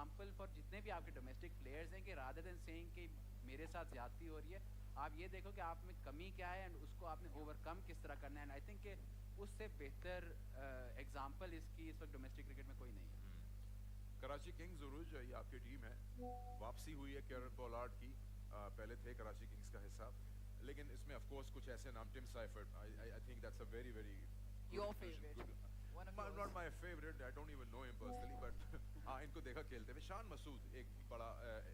Example for जितने भी आपके डोमेस्टिक प्लेयर्स हैं कि रादर देन सेइंग कि मेरे साथ ज्यादती हो रही है, आप ये देखो कि आप में कमी क्या है एंड उसको आपने ओवरकम किस तरह करना है। एंड आई थिंक कि उससे बेहतर एग्जांपल इसकी इस वक्त डोमेस्टिक क्रिकेट में कोई नहीं है। कराची किंग्स जरूर जो ये आपकी टीम है, वापसी हुई है केरन पोलार्ड की, पहले थे कराची किंग्स का हिस्सा, लेकिन इसमें ऑफ कोर्स कुछ ऐसे नाम, Tim Seifert, I think that's a very very your favourite, not my favourite, I don't even know him personally, but हाँ इनको देखा खेलते हुए। शान मसूद एक बड़ा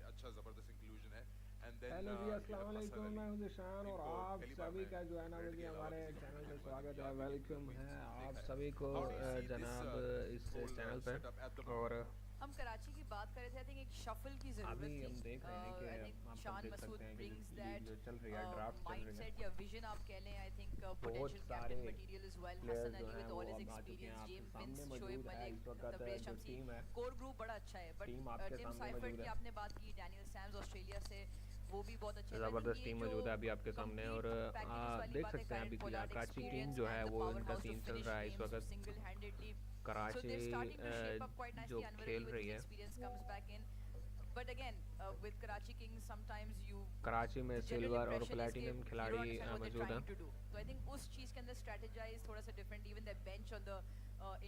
अच्छा जबरदस्त इंक्लूजन है। एंड देन हेलो जी, अस्सलाम वालेकुम, मैं हूं शान और आप सभी का जो है ना वो हमारे चैनल पे स्वागत है, वेलकम है आप सभी को जनाब इस चैनल पे। और हम कराची की बात कर रहे थे, आई थिंक एक शफल की जरूरत अभी थी। हम देख रहे हैं कि आप शान देख मसूद सकते हैं कि ब्रिंग्स जो दैट चल रही है ड्राफ्ट चल रही है, माइंडसेट या विजन आप कह लें, आई थिंक बहुत पोटेंशियल सारे captain material as well, players Hasan जो अली हैं विद वो ऑल हिज अब आ चुके हैं एक्सपीरियंस, आपके जेम्स सामने विंस, मौजूद शोएब है मलिक, इस वक्त। तब्रेज जो शमसी, टीम है कोर ग्रुप बड़ा अच्छा है। बट टीम आपके टिम सामने साइफर्ड मौजूद की है, आपने बात की, डैनियल सैम्स ऑस्ट्रेलिया से, वो भी बहुत अच्छे हैं। ज़बरदस्त टीम मौजूद है अभी आपके सामने। और देख सकते हैं अभी कराची किंग जो है वो इनका सीन चल रहा है इस वक्त। Single handedly Karachi so they're starting to shape up quite जो nicely. Anwar खेल Ali with रही his है, experience comes back in. But again, with Karachi Kings, sometimes you Karachi में the general सिल्वर और impression is प्लेटिनम कि you खिलाड़ी don't understand what they're मौजूद हैं। trying to do. So I think उस चीज़ के अंदर strategize थोड़ा सा different. Even their bench on the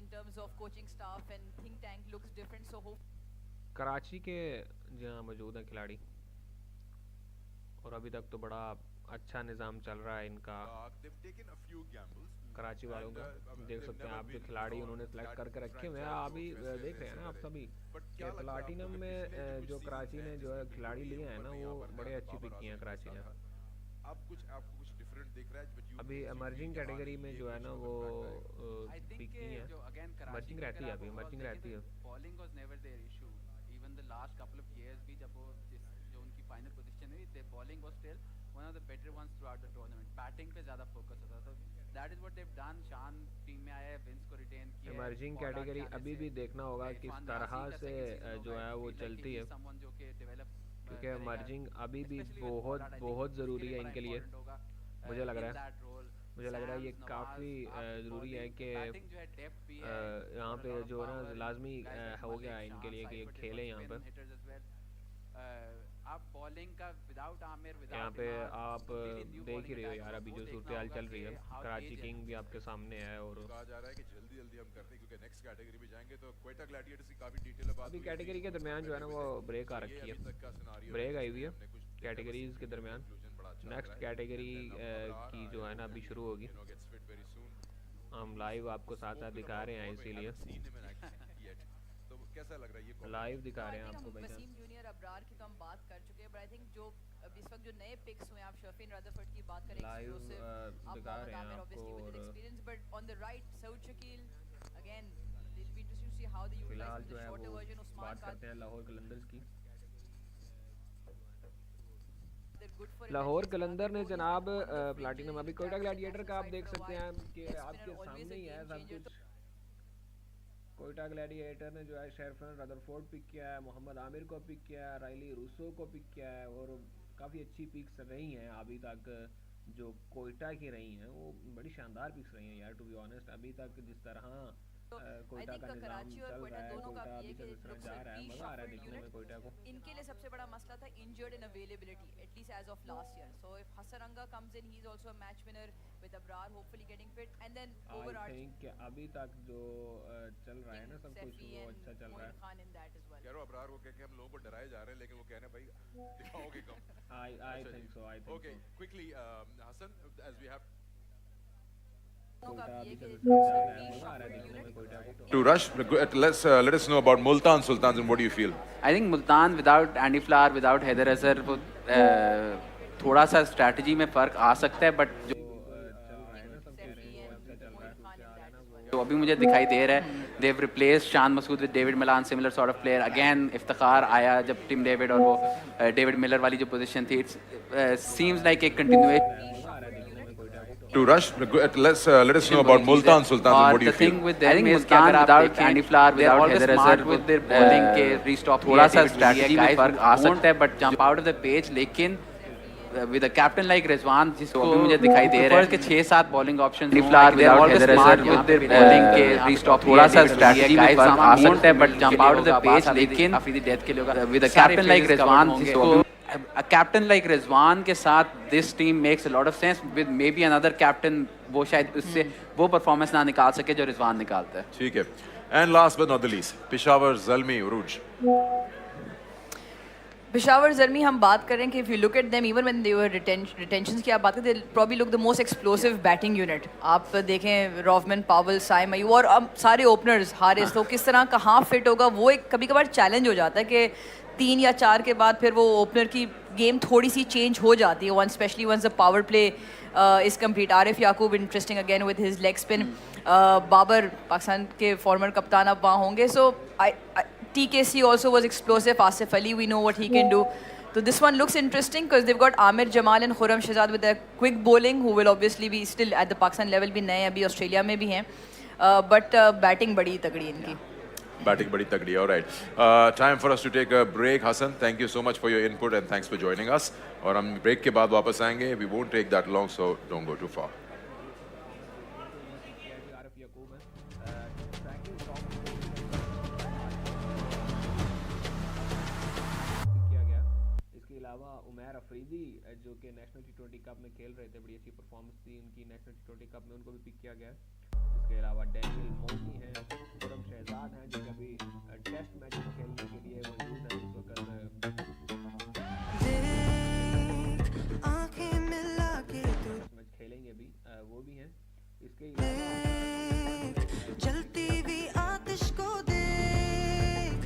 in terms of coaching staff and think tank looks different. So hope Karachi के जहाँ मौजूद हैं खिलाड़ी, और अभी तक तो बड़ा अच्छा निज़ाम चल रहा है इनका they've taken a few gambles, Karachi वालों का। देख they've सकते हैं never आप जो been खिलाड़ी known उन्होंने that सेलेक्ट करके रखे हुए हैं, franchise अभी को वैसे देख रहे हैं ना आप वैसे सभी But कि क्या लगता है प्लाटिनम आपको कि में पिछले जो कुछ कराची seasons ने हैं जो है जिसमें खिलाड़ी बिल्कुल लिए ही हैं ना ऊपर नहीं वो आ पा रहे बड़े हैं, अच्छी बाबर पिक किए हैं आजम कराची के ने। साथ था। अब आपको कुछ डिफरेंट दिख रहा है, but you अभी feel एमर्जिंग कि हाँ, कैटेगरी में ये जो है कुछ ना अगर वो fact है। आई थिंक पिक की है, जो अगेन कराची एमर्जिंग की रहती अगर है, आप अभी ओवरऑल एमर्जिंग देखें रहती तो है। Bowling was never there issue, even the last couple of years भी जब वो जो उनकी फाइनल पोजीशन हुई, the bowling was still one of the better ones throughout the tournament. Batting पे ज्यादा फोकस होता था, तो that is what they have done. Shan team में आया है, विंस को रिटेन किया है, एमर्जिंग पोलार्ड के कैटेगरी आने अभी से भी देखना होगा किस इरफान तरह यासी का से सेकंड सीजन जो होगा, है वो फील लाइक चलती ही है, इज समवन जो कि डेवलप क्योंकि करेगा, एमर्जिंग अभी भी स्पेशली विद बहुत पोलार्ड। आई थिंक बहुत उसके ज़रूरी लिए है बड़ा इनके लिए। इंपॉर्टेंट होगा मुझे लग इन रहा है दैट रोल। मुझे लग रहा है ये सैम्स, काफ़ी नवाज, ज़रूरी है बॉलिंग कि बैटिंग जो है डेप्थ भी है यहाँ और पे लॉट ऑफ जो है ना पावर, लाजमी गाइस लाइक हो गया है मलिक, इनके शान, लिए कि ये साइफर्ड, खेलें यहाँ स्पिन पे। Hitters as well. आप बॉलिंग का विदाउट आमिर, यहाँ विदाउट पे इमाद, आप कंप्लीटली न्यू देख ही बॉलिंग रहे हो अटैक यार होगा। अभी वो जो देखना सूरत हाल होगा चल रही है। कि हाउ कराची तेज है। किंग भी आपके सामने है और कहा जा रहा है कि जल्दी जल्दी हम करते हैं, क्योंकि नेक्स्ट कैटेगरी में जाएंगे तो क्वेटा ग्लैडिएटर्स की काफी डिटेल बात अभी हुई कैटेगरी थी के दरमियान जो है ना वो ब्रेक आ तो ये रखी है, अभी तक का सिनारियो ब्रेक आई जिसमें हुई है हमने कुछ देखा, कैटेगरीज बस के दरमियान। conclusion बड़ा अच्छा लग नेक्स्ट रहा है। कैटेगरी And then अब की जो है ना अभी शुरू होगी, you know, gets fit very soon. हम लाइव आपको साथ साथ Spoken दिखा about रहे हैं more, but इसीलिए haven't seen him in action yet. तो कैसा लग रहा है ये combination? लाइव दिखा I रहे हैं think आपको हम भाई। वसीम जूनियर अबरार की तो हम बात कर चुके हैं, बट आई थिंक जो इस वक्त जो नए पिक्स हुए हैं, आप शफीन रदरफोर्ड की बात करें, लाइव एक्सक्लूसिव, आप दिखा मोहम्मद रहे हैं आमिर आपको। ऑब्वियसली विद और experience, but on the right Saud Shakeel again it will be interesting to see how they फिलहाल यूटिलाइज जो द है शॉर्टर वो वर्जन। उस्मान बात का करते हैं लाहौर कलंदर्स की। they're good for Lahore eventually कलंदर ने sparking goals, जनाब but on the fringes, platinum अभी he's कोयटा traveled ग्लैडिएटर का आप national देख side for a सकते हैं while. कि Yes, आपके spinner always सामने a ही है game सब changer. कुछ। कोयटा ग्लैडिएटर ने जो है शेरफन रदरफोर्ड पिक किया है, मोहम्मद आमिर को पिक किया है, राइली रूसो को पिक किया है, और काफ़ी अच्छी पिक्स रही हैं अभी तक जो कोयटा की रही हैं, वो बड़ी शानदार पिक्स रही हैं यार टू बी ऑनेस्ट। अभी तक जिस तरह कोयटा का निज़ाम कराची और चल कोयटा रहा है, दोनों का कोयटा ये अभी कि तक looks जा like रहा है, मज़ा आ रहा है reshuffled देखने में unit. कोयटा को। इनके लिए सबसे बड़ा मसला था injured in availability, at least as of last year. So if Hasaranga comes in, he is also a match winner with Abrar hopefully getting fit, and then I overarching think अभी तक जो चल रहा है ना सब कुछ वो अच्छा चल रहा है। Khan in that as well. कह रहा हूं अबरार को कह के हम लोगों को डराए जा रहे हैं, लेकिन वो कह रहे हैं भाई दिखाओगे कम। आई अच्छा थिंक जी। So I think Okay, quickly, Hassan, as we have Quetta अभी तक ये चल रहा है, मज़ा आ रहा है देखने में कोयटा को। to rush. Let us know about Multan Sultans and what do you feel? I think Multan without Andy Flower, without Haider Azhar, वो थोड़ा सा स्ट्रैटेजी में फ़र्क आ सकता है, बट जो चल रहा है ना सब कह रहे हैं वो अच्छा चल रहा है। जो अभी मुझे दिखाई दे रहा है, they've replace Shan Masood with David Miller, similar sort of player. Again Iftikhar आया जब टिम डेविड और वो डेविड मिलर वाली जो पोजीशन थी, it's seems like a continuation To rush. Let us know about Multan Sultans and what do you feel? with them is कि अगर without Andy Flower, without Heather Azhar, with their bowling के restop थोड़ा सा strategy में फर्क आ सकता है, but jump out of the page, लेकिन with a captain like Rizwan, जिसको अभी मुझे दिखाई दे रहा है कि 6-7 bowling options flower without hesitation with their bowling के restop थोड़ा सा strategy में फर्क आ सकता है but jump out of the pace, लेकिन काफी death के लिए with a captain like Rizwan, जिसको a captain like Rizwan के साथ this team makes a lot of sense. With maybe another captain, वो शायद उससे वो performance ना निकाल सके जो रिजवान निकालता है. ठीक है. And last but not the least, Peshawar Zalmi, Uruj. Peshawar Zalmi हम बात कर रहे हैं कि if you look at them even when they were retentions की आप बात करें, they probably look the most explosive batting unit. आप देखें रॉफमैन, पावल, साइम अयूब और सारे ओपनर्स हारिस, तो किस तरह कहाँ फिट होगा वो एक कभी कभार चैलेंज हो जाता है कि 3 या 4 के बाद फिर वो ओपनर की गेम थोड़ी सी चेंज हो जाती है. One especially once the power play is complete. Arif Yaqoob interesting again with his leg spin. Babar Pakistan के फॉर्मर कप्तान अब वहाँ होंगे. सो TKC also was explosive. Asif Ali, we know what he can do. So this one looks interesting because they've got Amir Jamal and Khurram Shahzad with their quick bowling, who will obviously be still at the Pakistan level, भी नए अभी Australia में भी हैं. But batting बड़ी तगड़ी इनकी. Batting badi tagdi. All right. Time for us to take a break. Hassan, thank you so much for your input and thanks for joining us. और हम break के बाद वापस आएंगे. We won't take that long, so don't go too far. इसके अलावा उमैर अफरीदी जो कि नेशनल T20 कप में खेल रहे थे, बड़ी अच्छी परफॉर्मेंस थी उनकी नेशनल T20 कप में, उनको भी पिक किया गया. इसके अलावा डैनियल मोनी हैं, खुर्रम शहजाद हैं जो कभी टेस्ट मैच खेलने के लिए मौजूद हैं इस वक्त. मैच खेलेंगे भी, वो भी हैं. इसके जलती हुई आतिश को देख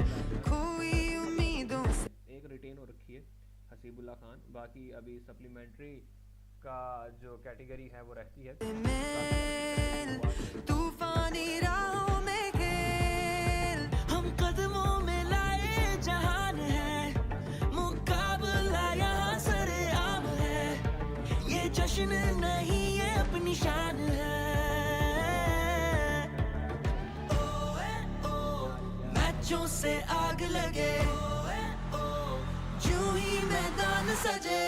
खोई उम्मीदों से एक रिटेन हो रखी है हसीबुल्लाह खान. बाकी अभी सप्लीमेंट्री का जो कैटेगरी है वो रहती है. तूफानी राहों में खेल हम कदमों में लाए जहान है, मुकाबला यहाँ सरेआम है, ये जश्न नहीं ये अपनी शान है. मैचों से आग लगे जो ही मैदान सजे,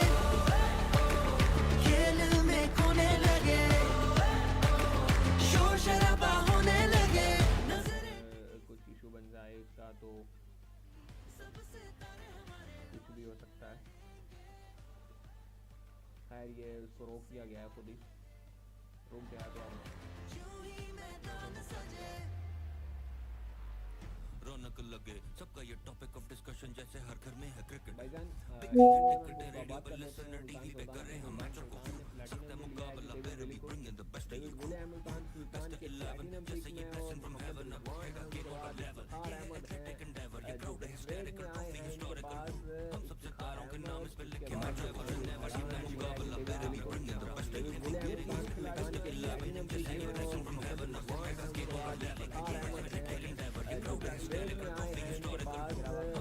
खेल में खोने लगे शोर शराबा होने लगे. कुछ इशू बन जाए इसका तो कुछ भी हो सकता है. खैर ये उसको रोक दिया गया है, खुद ही रोक दिया है. रौनक लगे सबका ये टॉपिक ऑफ डिस्कशन जैसे हर घर में है क्रिकेट. भाईजान बात कर लेते हैं टीवी पे करें हम मैचों को सकते मुकाबला फिर भी bring in the best in Multan Sultan के प्लैटिनम पिक में और मोहम्मद रहेगा के लेवल हार अहमद है जो हिस्टोरिक में आए हैं इनके पास हम सब सितारों के नाम इस पे लिखे मैचों को नेवर सी मुकाबला फिर भी bring in the best in Multan Sultan के प्लैटिनम पिक में और मोहम्मद रहेगा के लेवल हार अहमद है जो हिस्टोरिक में आए हैं इनके पास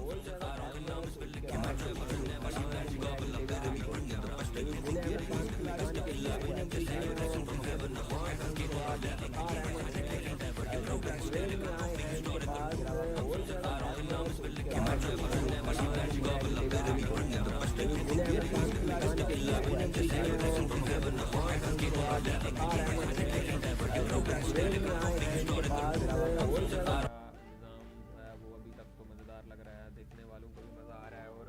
और सितारों के नाम इस पे लिखे मैचों को नेवर सी मुकाबला फिर भी bring in the best in Multan Sultan के प्लैटिनम पिक में और मोहम्मद रहेगा के लेवल हार अहमद है जो हिस्टोरिक में आए हैं इनके पास और सितारों के नाम इस पे लिखे मैचों को नेवर सी मुकाबला फिर भी bring in the best in Multan Sultan के प्लैटिनम पिक में और मोहम्मद रहेगा के लेवल हार अहमद है जो हिस्टोरिक में आए हैं इनके पास और सितारों वो अभी तक तो मजेदार लग रहा है, देखने वालों को भी मजा आ रहा है. और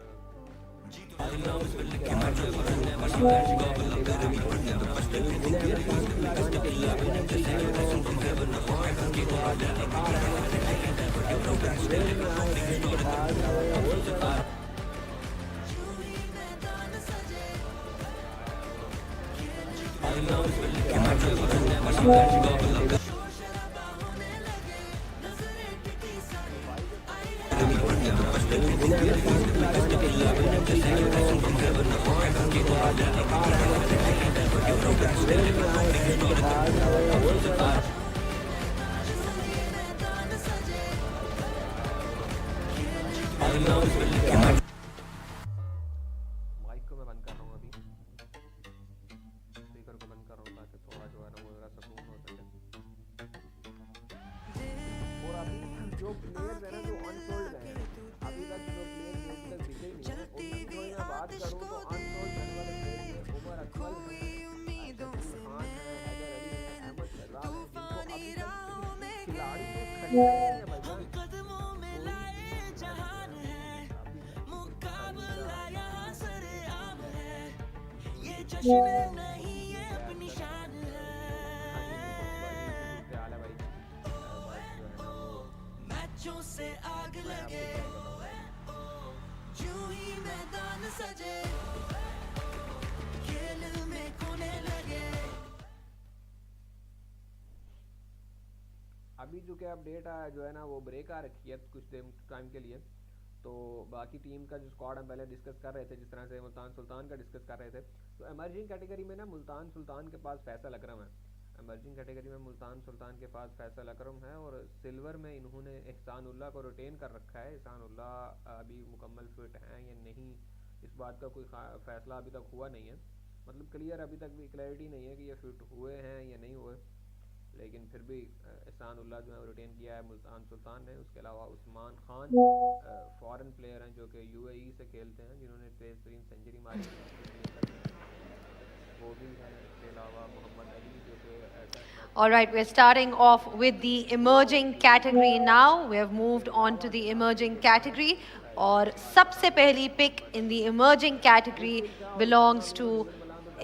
माइक को मैं बंद कर रहा हूँ, अभी स्पीकर को बंद कर रहा हूँ ताकि थोड़ा जो है ना वो जरा सुकून हो सके. और अभी जो प्लेयर्स है ना जो अनसोल्ड हैं, अभी तक जो प्लेयर्स अभी तक दिखे नहीं है, उनकी थोड़ी मैं बात करूँ तो अनसोल्ड रहने वाले प्लेयर्स हम कदमों में लाए जहान है, मुकाबला यहाँ सरेआम है, ये जश्न नहीं ये अपनी शान है। मैचों से आग लगे, यूं ही मैदान सजे, खेल में कोने लगे। अभी जो क्या अपडेट आया जो है ना वो ब्रेक आ रखी है कुछ देर टाइम के लिए, तो बाकी टीम का जो स्क्वाड हम पहले डिस्कस कर रहे थे, जिस तरह से मुल्तान सुल्तान का डिस्कस कर रहे थे, तो एमर्जिंग कैटेगरी में ना मुल्तान सुल्तान के पास फैसल अकरम है। एमर्जिंग कैटेगरी में मुल्तान सुल्तान के पास फैसल अकरम है, और सिल्वर में इन्होंने एहसानुल्लाह को रिटेन कर रखा है। एहसानुल्लाह अभी मुकम्मल फिट हैं या नहीं, इस बात का कोई फैसला अभी तक हुआ नहीं है, मतलब क्लियर अभी तक भी क्लैरिटी नहीं है कि ये फिट हुए हैं या नहीं हुए, लेकिन फिर भी एहसानुल्लाह जो है रिटेन किया है मुल्तान सुल्तान ने। उसके अलावा उस्मान खान फॉरेन प्लेयर हैं जो कि यूएई से खेलते हैं, जिन्होंने तेज़ तरीन सेंचुरी मारी, वो भी हैं। इसके अलावा मोहम्मद अली जो कि All right, we're starting off with the emerging category now. We have moved on to the emerging category. और सबसे पहली pick in the emerging category belongs to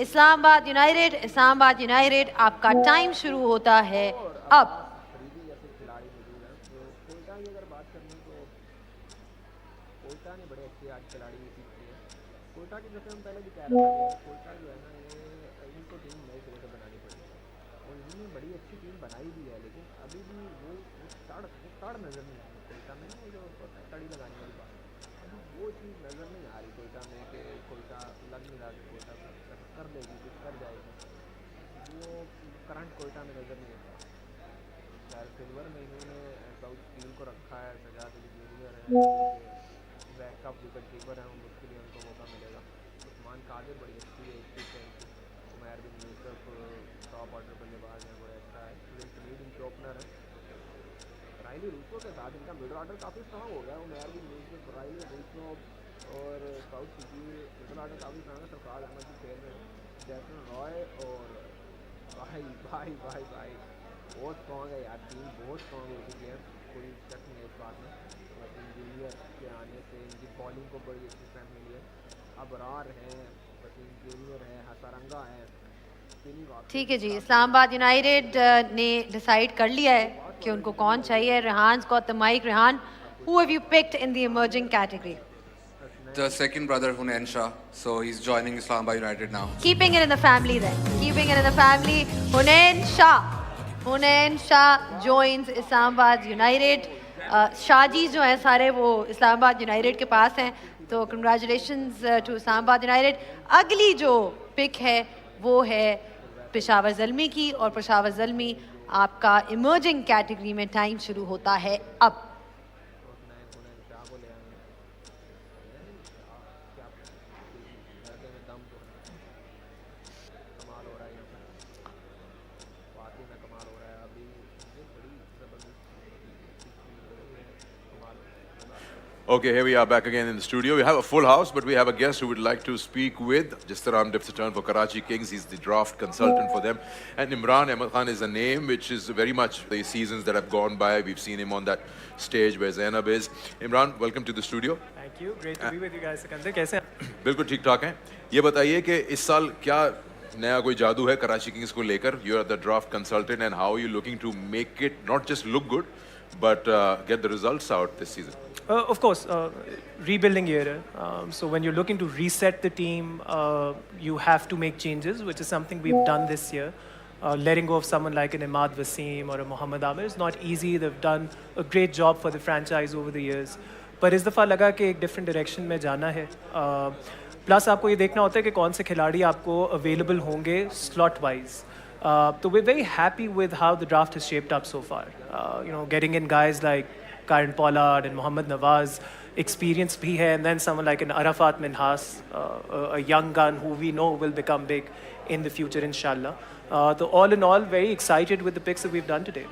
Islamabad United. Islamabad United, आपका टाइम शुरू होता है अब। खिलाड़ी मौजूद हैं, तो कोयटा की अगर बात करें तो कोयटा ने बड़े अच्छे आज खिलाड़ी सीखी है। कोयटा की जैसे हम पहले भी कह रहे थे, कोयटा जो है ना ये इनको टीम नए सिरे से बनानी पड़ेगी, और इन्होंने बड़ी अच्छी टीम बनाई भी है, लेकिन अभी भी वो तड़ नज़र नहीं आ रही कोयटा में, वो जो होता है तड़ी लगाने वाली बात, अभी वो चीज़ नज़र नहीं आ रही कोयटा में कि कोयटा लग नहीं रहा कि कोयटा कर देगी, कुछ कर जाएगी, वो करंट कोयटा में नज़र नहीं आता। यार सिल्वर में इन्होंने साउथ स्टील को रखा है, सजाद अली जूनियर है, बैकअप विकेट कीपर हैं, मुश्किल ही उनको मौका मिलेगा। उस्मान कादिर बड़ी अच्छी है, उमैर बिन यूसुफ टॉप ऑर्डर बल्लेबाज है, बड़ा अच्छा है, लीडिंग ओपनर है। राइली रूसो के साथ इनका मिडल ऑर्डर काफ़ी स्ट्रॉन्ग हो गया, उमैर बिन यूसुफ, राइली रूसो और साउथ सिटी मिडल ऑर्डर काफ़ी स्ट्रॉन्ग है। सरफराज अहमद की खेल में जैसन रॉय और भाई भाई भाई भाई बहुत स्ट्रॉन्ग है यार, टीम बहुत स्ट्रॉन्ग हो चुकी है, कोई शक नहीं है इस बात में। वसीम जूनियर के आने से इनकी बॉलिंग को बड़ी अच्छी स्ट्रेंथ मिली है। अबरार हैं, वसीम जूनियर है, हसारंगा है। ठीक है जी, इस्लामाबाद यूनाइटेड ने डिसाइड कर लिया है कि उनको कौन चाहिए। Rehan got the mic. Rehan, who have you picked in the emerging category? The second brother, Hunain Shah, so he's joining Islamabad United now. Keeping it in the family then. Keeping it in the family. Hunain Shah. Hunain Shah joins Islamabad United. Shahji जो है सारे वो Islamabad United के पास हैं, तो congratulations to Islamabad United. अगली जो pick है वो है पेशावर ज़ल्मी की, और पेशावर ज़ल्मी आपका इमर्जिंग कैटेगरी में टाइम शुरू होता है अब। Okay, here we are back again in the studio. We have a full house, but we have a guest who would like to speak with. Jistaram dips a turn for Karachi Kings. He's the draft consultant for them. And Imran Ahmed Khan is a name which is very much the seasons that have gone by. We've seen him on that stage where Zainab is. Imran, welcome to the studio. Thank you. Great to be with you guys. Sikandar, कैसे हैं? बिल्कुल ठीक ठाक हैं। ये बताइए कि इस साल क्या नया कोई जादू है कराची किंग्स को लेकर? You are the draft consultant, and how are you looking to make it not just look good, but get the results out this season? Of course, rebuilding year. So when you're looking to reset the team, you have to make changes, which is something we've done this year. Letting go of someone like an Imad Wasim or a Mohammad Amir is not easy. They've done a great job for the franchise over the years. पर इस दफ़ा लगा कि एक different direction में जाना है। Plus आपको ये देखना होता है कि कौन से खिलाड़ी आपको अवेलेबल होंगे slot wise. So we're very happy with how the draft has shaped up so far. Getting in guys like Karen Pollard and Mohammad Nawaz, experience bhi hai, and then someone like an Arafat Minhas, a young gun who we know will become big in the future, inshallah. So all in all, very excited with the picks that we've done today.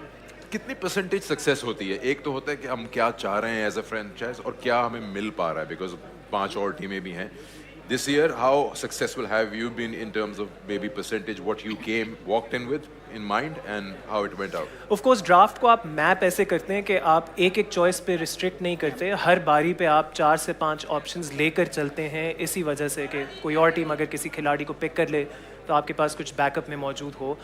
कितनी percentage success होती है? एक तो होता है कि हम क्या चाह रहे हैं एज अ फ्रेंचाइज और क्या हमें मिल पा रहा है, बिकॉज 5 और टीमें भी हैं। This year, how successful have you been in terms of maybe percentage, what you walked in with in mind and how it went out? Of course draft को आप मैप ऐसे करते हैं कि आप एक एक चॉइस पे रिस्ट्रिक्ट नहीं करते, हर बारी पे आप 4 से 5 ऑप्शंस लेकर चलते हैं, इसी वजह से कि कोई और टीम अगर किसी खिलाड़ी को पिक कर ले तो आपके पास कुछ बैकअप में मौजूद हो।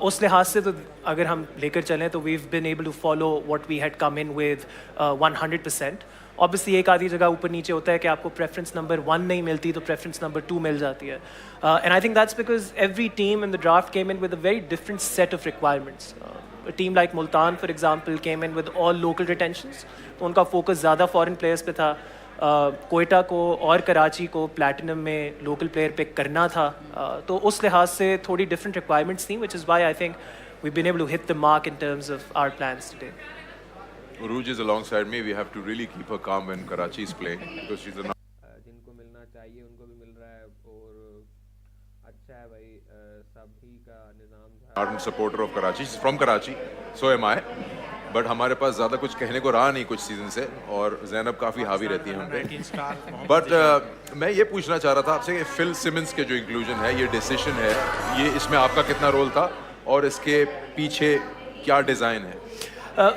उस लिहाज से तो अगर हम लेकर चलें तो we've been able to follow what we had come in with 100%। Obviously एक आधी जगह ऊपर नीचे होता है कि आपको प्रेफरेंस नंबर 1 नहीं मिलती तो प्रेफरेंस नंबर 2 मिल जाती है, and I think that's because every team in the draft came in with a very different set of requirements. A team like Multan, for example, came in with all local retentions, तो उनका focus ज़्यादा foreign players पे था। कोयटा को और कराची को platinum में local player pick करना था, तो उस लिहाज से थोड़ी डिफरेंट रिक्वायरमेंट्स थी, which is why I think we've been able to hit the mark in terms of our plans today. Uruj is alongside me. We have to really keep her calm when Karachi is playing because she's a जिनको मिलना चाहिए उनको भी मिल रहा है और अच्छा है भाई, सभी का निज़ाम ardent supporter of Karachi. She's from Karachi, so am I. But हमारे पास ज़्यादा कुछ कहने को रहा नहीं कुछ सीजन से, और ज़ैनब काफ़ी हावी रहती है हम पे। बट मैं ये पूछना चाह रहा था आपसे कि फिल सिमंस के जो इंक्लूजन है, ये डिसीजन है, ये इसमें आपका कितना रोल था और इसके पीछे क्या डिज़ाइन है?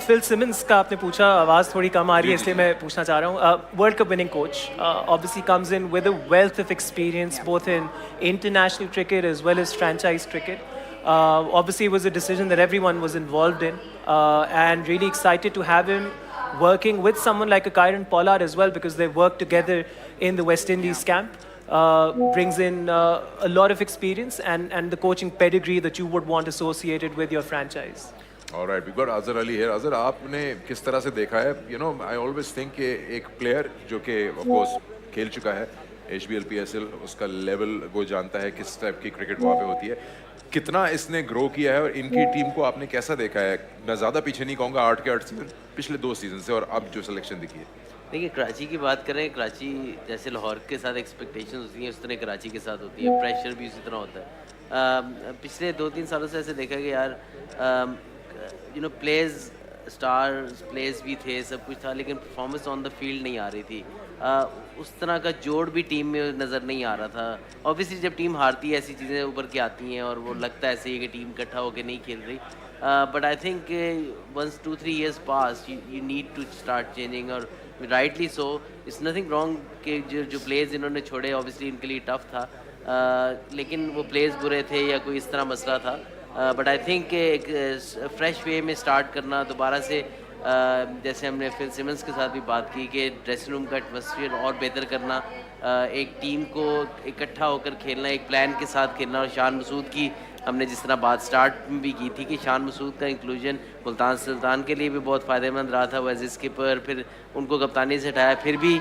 फिल सिमंस का आपने पूछा, आवाज़ थोड़ी कम आ रही है इसलिए मैं पूछना चाह रहा हूँ। World cup winning coach, obviously comes in with a wealth of experience both in international cricket as well as franchise cricket. Obviously it was a decision that everyone was involved in, and really excited to have him working with someone like a Kyron Pollard as well, because they worked together in the West Indies camp. Brings in a lot of experience and the coaching pedigree that you would want associated with your franchise. Alright, we've got Azhar Ali here. Azhar, आपने किस तरह से देखा है? You know, I always think कि एक player जो कि of course खेल चुका है HBL, PSL, उसका level वो जानता है किस टाइप की क्रिकेट वहाँ पे होती है, कितना इसने ग्रो किया है, और इनकी टीम को आपने कैसा देखा है? मैं ज़्यादा पीछे नहीं कहूँगा, 8 के 8 सीजन, पिछले 2 सीजन से और अब जो सिलेक्शन दिखी है। देखिए, कराची की बात करें, कराची जैसे लाहौर के साथ एक्सपेक्टेशंस होती हैं उस तरह कराची के साथ होती है, प्रेशर भी उसी तरह होता है। पिछले 2-3 सालों से ऐसे देखा कि यार you know players, stars players भी थे, सब कुछ था, लेकिन परफॉर्मेंस ऑन द फील्ड नहीं आ रही थी। उस तरह का जोड़ भी टीम में नज़र नहीं आ रहा था। ऑब्वियसली जब टीम हारती है ऐसी चीज़ें उभर के आती हैं और वो लगता है ऐसे ही कि टीम इकट्ठा होकर नहीं खेल रही। But I think once 2-3 years pass you need to start changing, और rightly so, it's nothing wrong कि जो प्लेयर्स इन्होंने छोड़े ऑब्वियसली इनके लिए टफ था, लेकिन वो प्लेयर्स बुरे थे या कोई इस तरह मसला था। बट आई थिंक एक फ्रेश वे में स्टार्ट करना दोबारा से, जैसे हमने फिल सिमंस के साथ भी बात की कि ड्रेसिंग रूम का एटमॉस्फेयर और बेहतर करना, एक टीम को इकट्ठा होकर खेलना, एक प्लान के साथ खेलना। और शान मसूद की हमने जिस तरह बात स्टार्ट में भी की थी कि शान मसूद का इंक्लूजन मुल्तान सुल्तान के लिए भी बहुत फ़ायदेमंद रहा था, वो एज स्किपर, फिर उनको कप्तानी से हटाया, फिर भी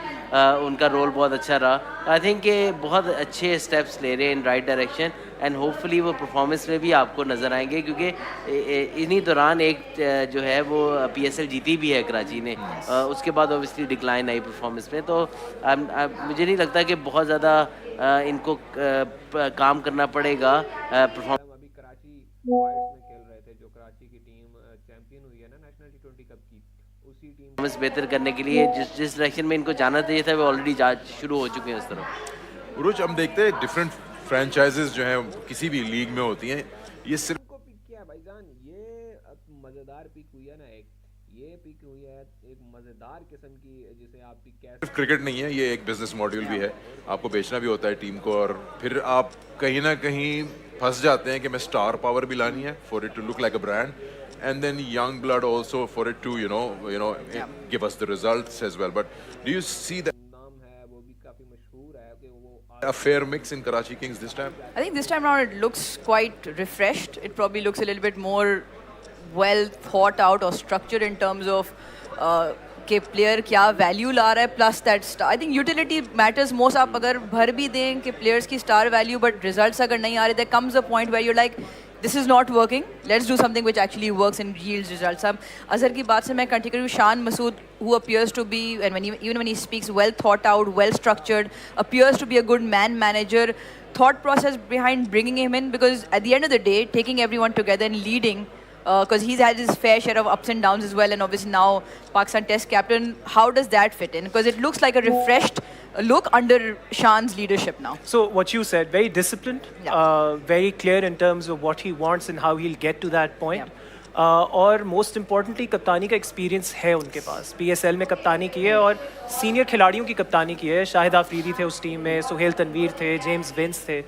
उनका रोल बहुत अच्छा रहा। आई थिंक कि बहुत अच्छे स्टेप्स ले रहे हैं in right direction, and hopefully वो परफॉर्मेंस में भी आपको नज़र आएंगे, क्योंकि इन्हीं दौरान एक जो है वो PSL जीती भी है कराची ने, उसके बाद ऑब्वियसली डिक्लाइन आई परफॉर्मेंस में। तो मुझे नहीं लगता कि बहुत ज़्यादा इनको काम करना पड़ेगा परफॉर्मेंस। वाइट्स में खेल रहे थे, जो कराची की टीम चैंपियन हुई है ना नेशनल T20 कप की, उसी टीम बेहतर करने के लिए जिस डायरेक्शन में इनको जाना चाहिए था वो ऑलरेडी जा शुरू हो चुके हैं उस तरफ। उरुज, हम देखते हैं डिफरेंट फ्रेंचाइजेस जो हैं किसी भी लीग में होती हैं, ये सिर्फ को पिक किया भाईजान, ये मज़ेदार पिक हुई है ना, ये पिक हुई है एक मज़ेदार किस्म की, जिसे आप पिक कह सिर्फ क्रिकेट नहीं है, ये एक बिजनेस मॉड्यूल भी है, आपको बेचना भी होता है टीम को, और फिर आप कहीं ना कहीं फंस जाते हैं कि मैं स्टार पावर भी लानी है for it to look like a brand, and then young blood also for it to you know give us the results as well. But do you see that नाम है वो भी काफ़ी मशहूर है कि वो a fair mix in Karachi Kings this time? I think this time around it looks quite refreshed. It probably looks a little bit more well thought out or structured in terms of कि player क्या value ला रहा है, plus that I think utility matters most. आप अगर भर भी दें कि प्लेयर्स की स्टार वैल्यू बट रिजल्ट्स अगर नहीं आ रहे, there comes a point where you like this is not working, let's do something which actually works and yields results. अब अजहर की बात से मैं continue, Shan Masood who appears to be, and even when he speaks, well thought out, well structured, appears to be a good man manager, thought process behind bringing him in, because at the end of the day taking everyone together and leading, because he's had his fair share of ups and downs as well, and obviously now Pakistan Test captain, how does that fit in? Because it looks like a refreshed look under Shan's leadership now? So what you said, very disciplined, very clear in terms of what he wants and how he'll get to that point. और most importantly कप्तानी का experience है उनके पास, PSL में कप्तानी की है और सीनियर खिलाड़ियों की कप्तानी की है। शाहिद आफरीदी थे उस टीम में, सुहेल तनवीर थे, जेम्स विंस थे,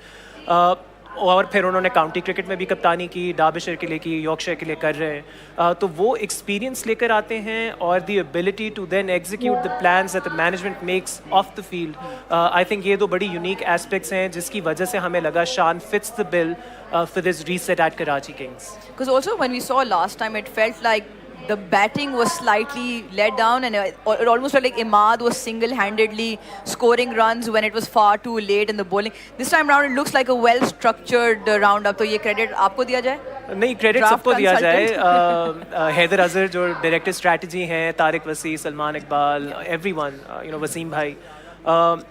और फिर उन्होंने काउंटी क्रिकेट में भी कप्तानी की, डार्बिशर के लिए की, यॉर्कशायर के लिए कर रहे हैं। तो वो एक्सपीरियंस लेकर आते हैं और the ability to then execute the plans that the management makes off the field. I think ये दो बड़ी यूनिक एस्पेक्ट्स हैं जिसकी वजह से हमें लगा शान fits the bill for this reset at Karachi Kings. Because also when we saw last time, it felt like the batting was slightly let down, and it almost felt like Imad was single-handedly scoring runs when it was far too late in the bowling. This time round, it looks like a well-structured roundup. तो ये credit आपको दिया जाए? नहीं, credit सबको दिया जाए। हैदर अजहर जो डायरेक्टर स्ट्रैटेजी हैं, तारिक वसी, सलमान इकबाल, एवरीवन, वसीम भाई,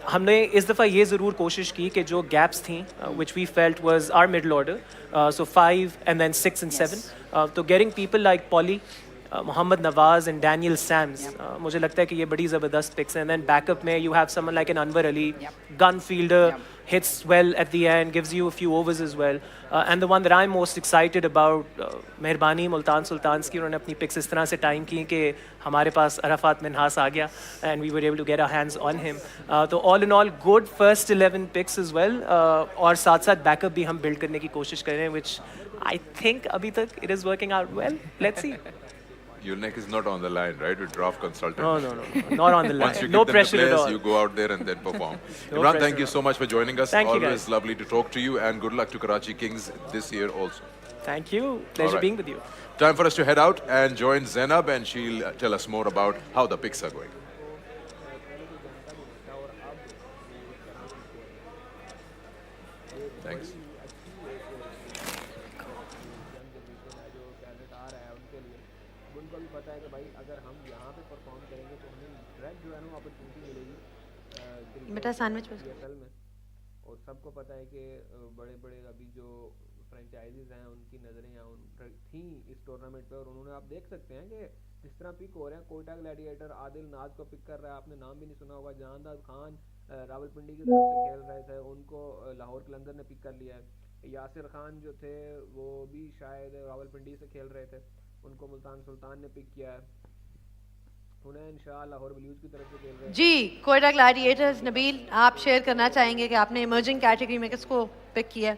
हमने इस दफ़ा ये ज़रूर कोशिश की कि जो गैप्स थी which we felt was our middle order, so 5 and then 6 and 7, तो getting people like Polly, Mohammad Nawaz and Daniel Sams, मुझे लगता है कि ये बड़ी ज़बरदस्त पिक्स हैं। देन बैकअप में you have someone like an Anwar Ali, gun fielder, hits well at the end, gives you a few overs as well. And the one that I'm most excited about, मेहरबानी मुल्तान सुल्तान्स की, उन्होंने अपनी pics इस तरह से time की कि हमारे पास अराफात मिन्हास आ गया and we were able to get our hands on him. तो all in all good first 11 picks as well, और साथ साथ बैकअप भी हम बिल्ड करने की कोशिश कर रहे हैं, which I think अभी तक it is working out well. Let's see. Your neck is not on the line, right? With draft consultant. No, not on the line. Once you No get them pressure the at players, all. you go out there and then perform. No Imran, pressure thank you at so much for joining us. Thank you, Always guys. lovely to talk to you, and good luck to Karachi Kings this year also. Thank you. Pleasure right. being with you. Time for us to head out and join Zainab, and she'll tell us more about how the picks are going. Thanks. उनको भी पता है कि भाई अगर हम यहाँ पे परफॉर्म करेंगे तो हमें डायरेक्ट जो है ना अपॉर्चुनिटी मिलेगी बेटा सैंडविच PSL में। और सबको पता है कि बड़े बड़े अभी जो फ्रेंचाइजीज हैं उनकी नज़रें यहाँ उन थी इस टूर्नामेंट पे, और उन्होंने आप देख सकते हैं कि जिस तरह पिक हो रहे हैं, कोयटा ग्लैडिएटर आदिल नाज को पिक कर रहा है, आपने नाम भी नहीं सुना होगा, जहांदार खान रावलपिंडी की तरफ से खेल रहे थे, उनको लाहौर कलंदर ने पिक कर लिया है। यासिर खान जो थे वो भी शायद रावलपिंडी से खेल रहे थे, उनको मुल्तान सुल्तान ने पिक किया है। हुनैन शाह लाहौर ब्लूज की तरफ से खेल रहे हैं। जी, कोयटा ग्लैडिएटर्स, नबील आप शेयर करना चाहेंगे कि आपने इमर्जिंग कैटेगरी में किसको पिक किया?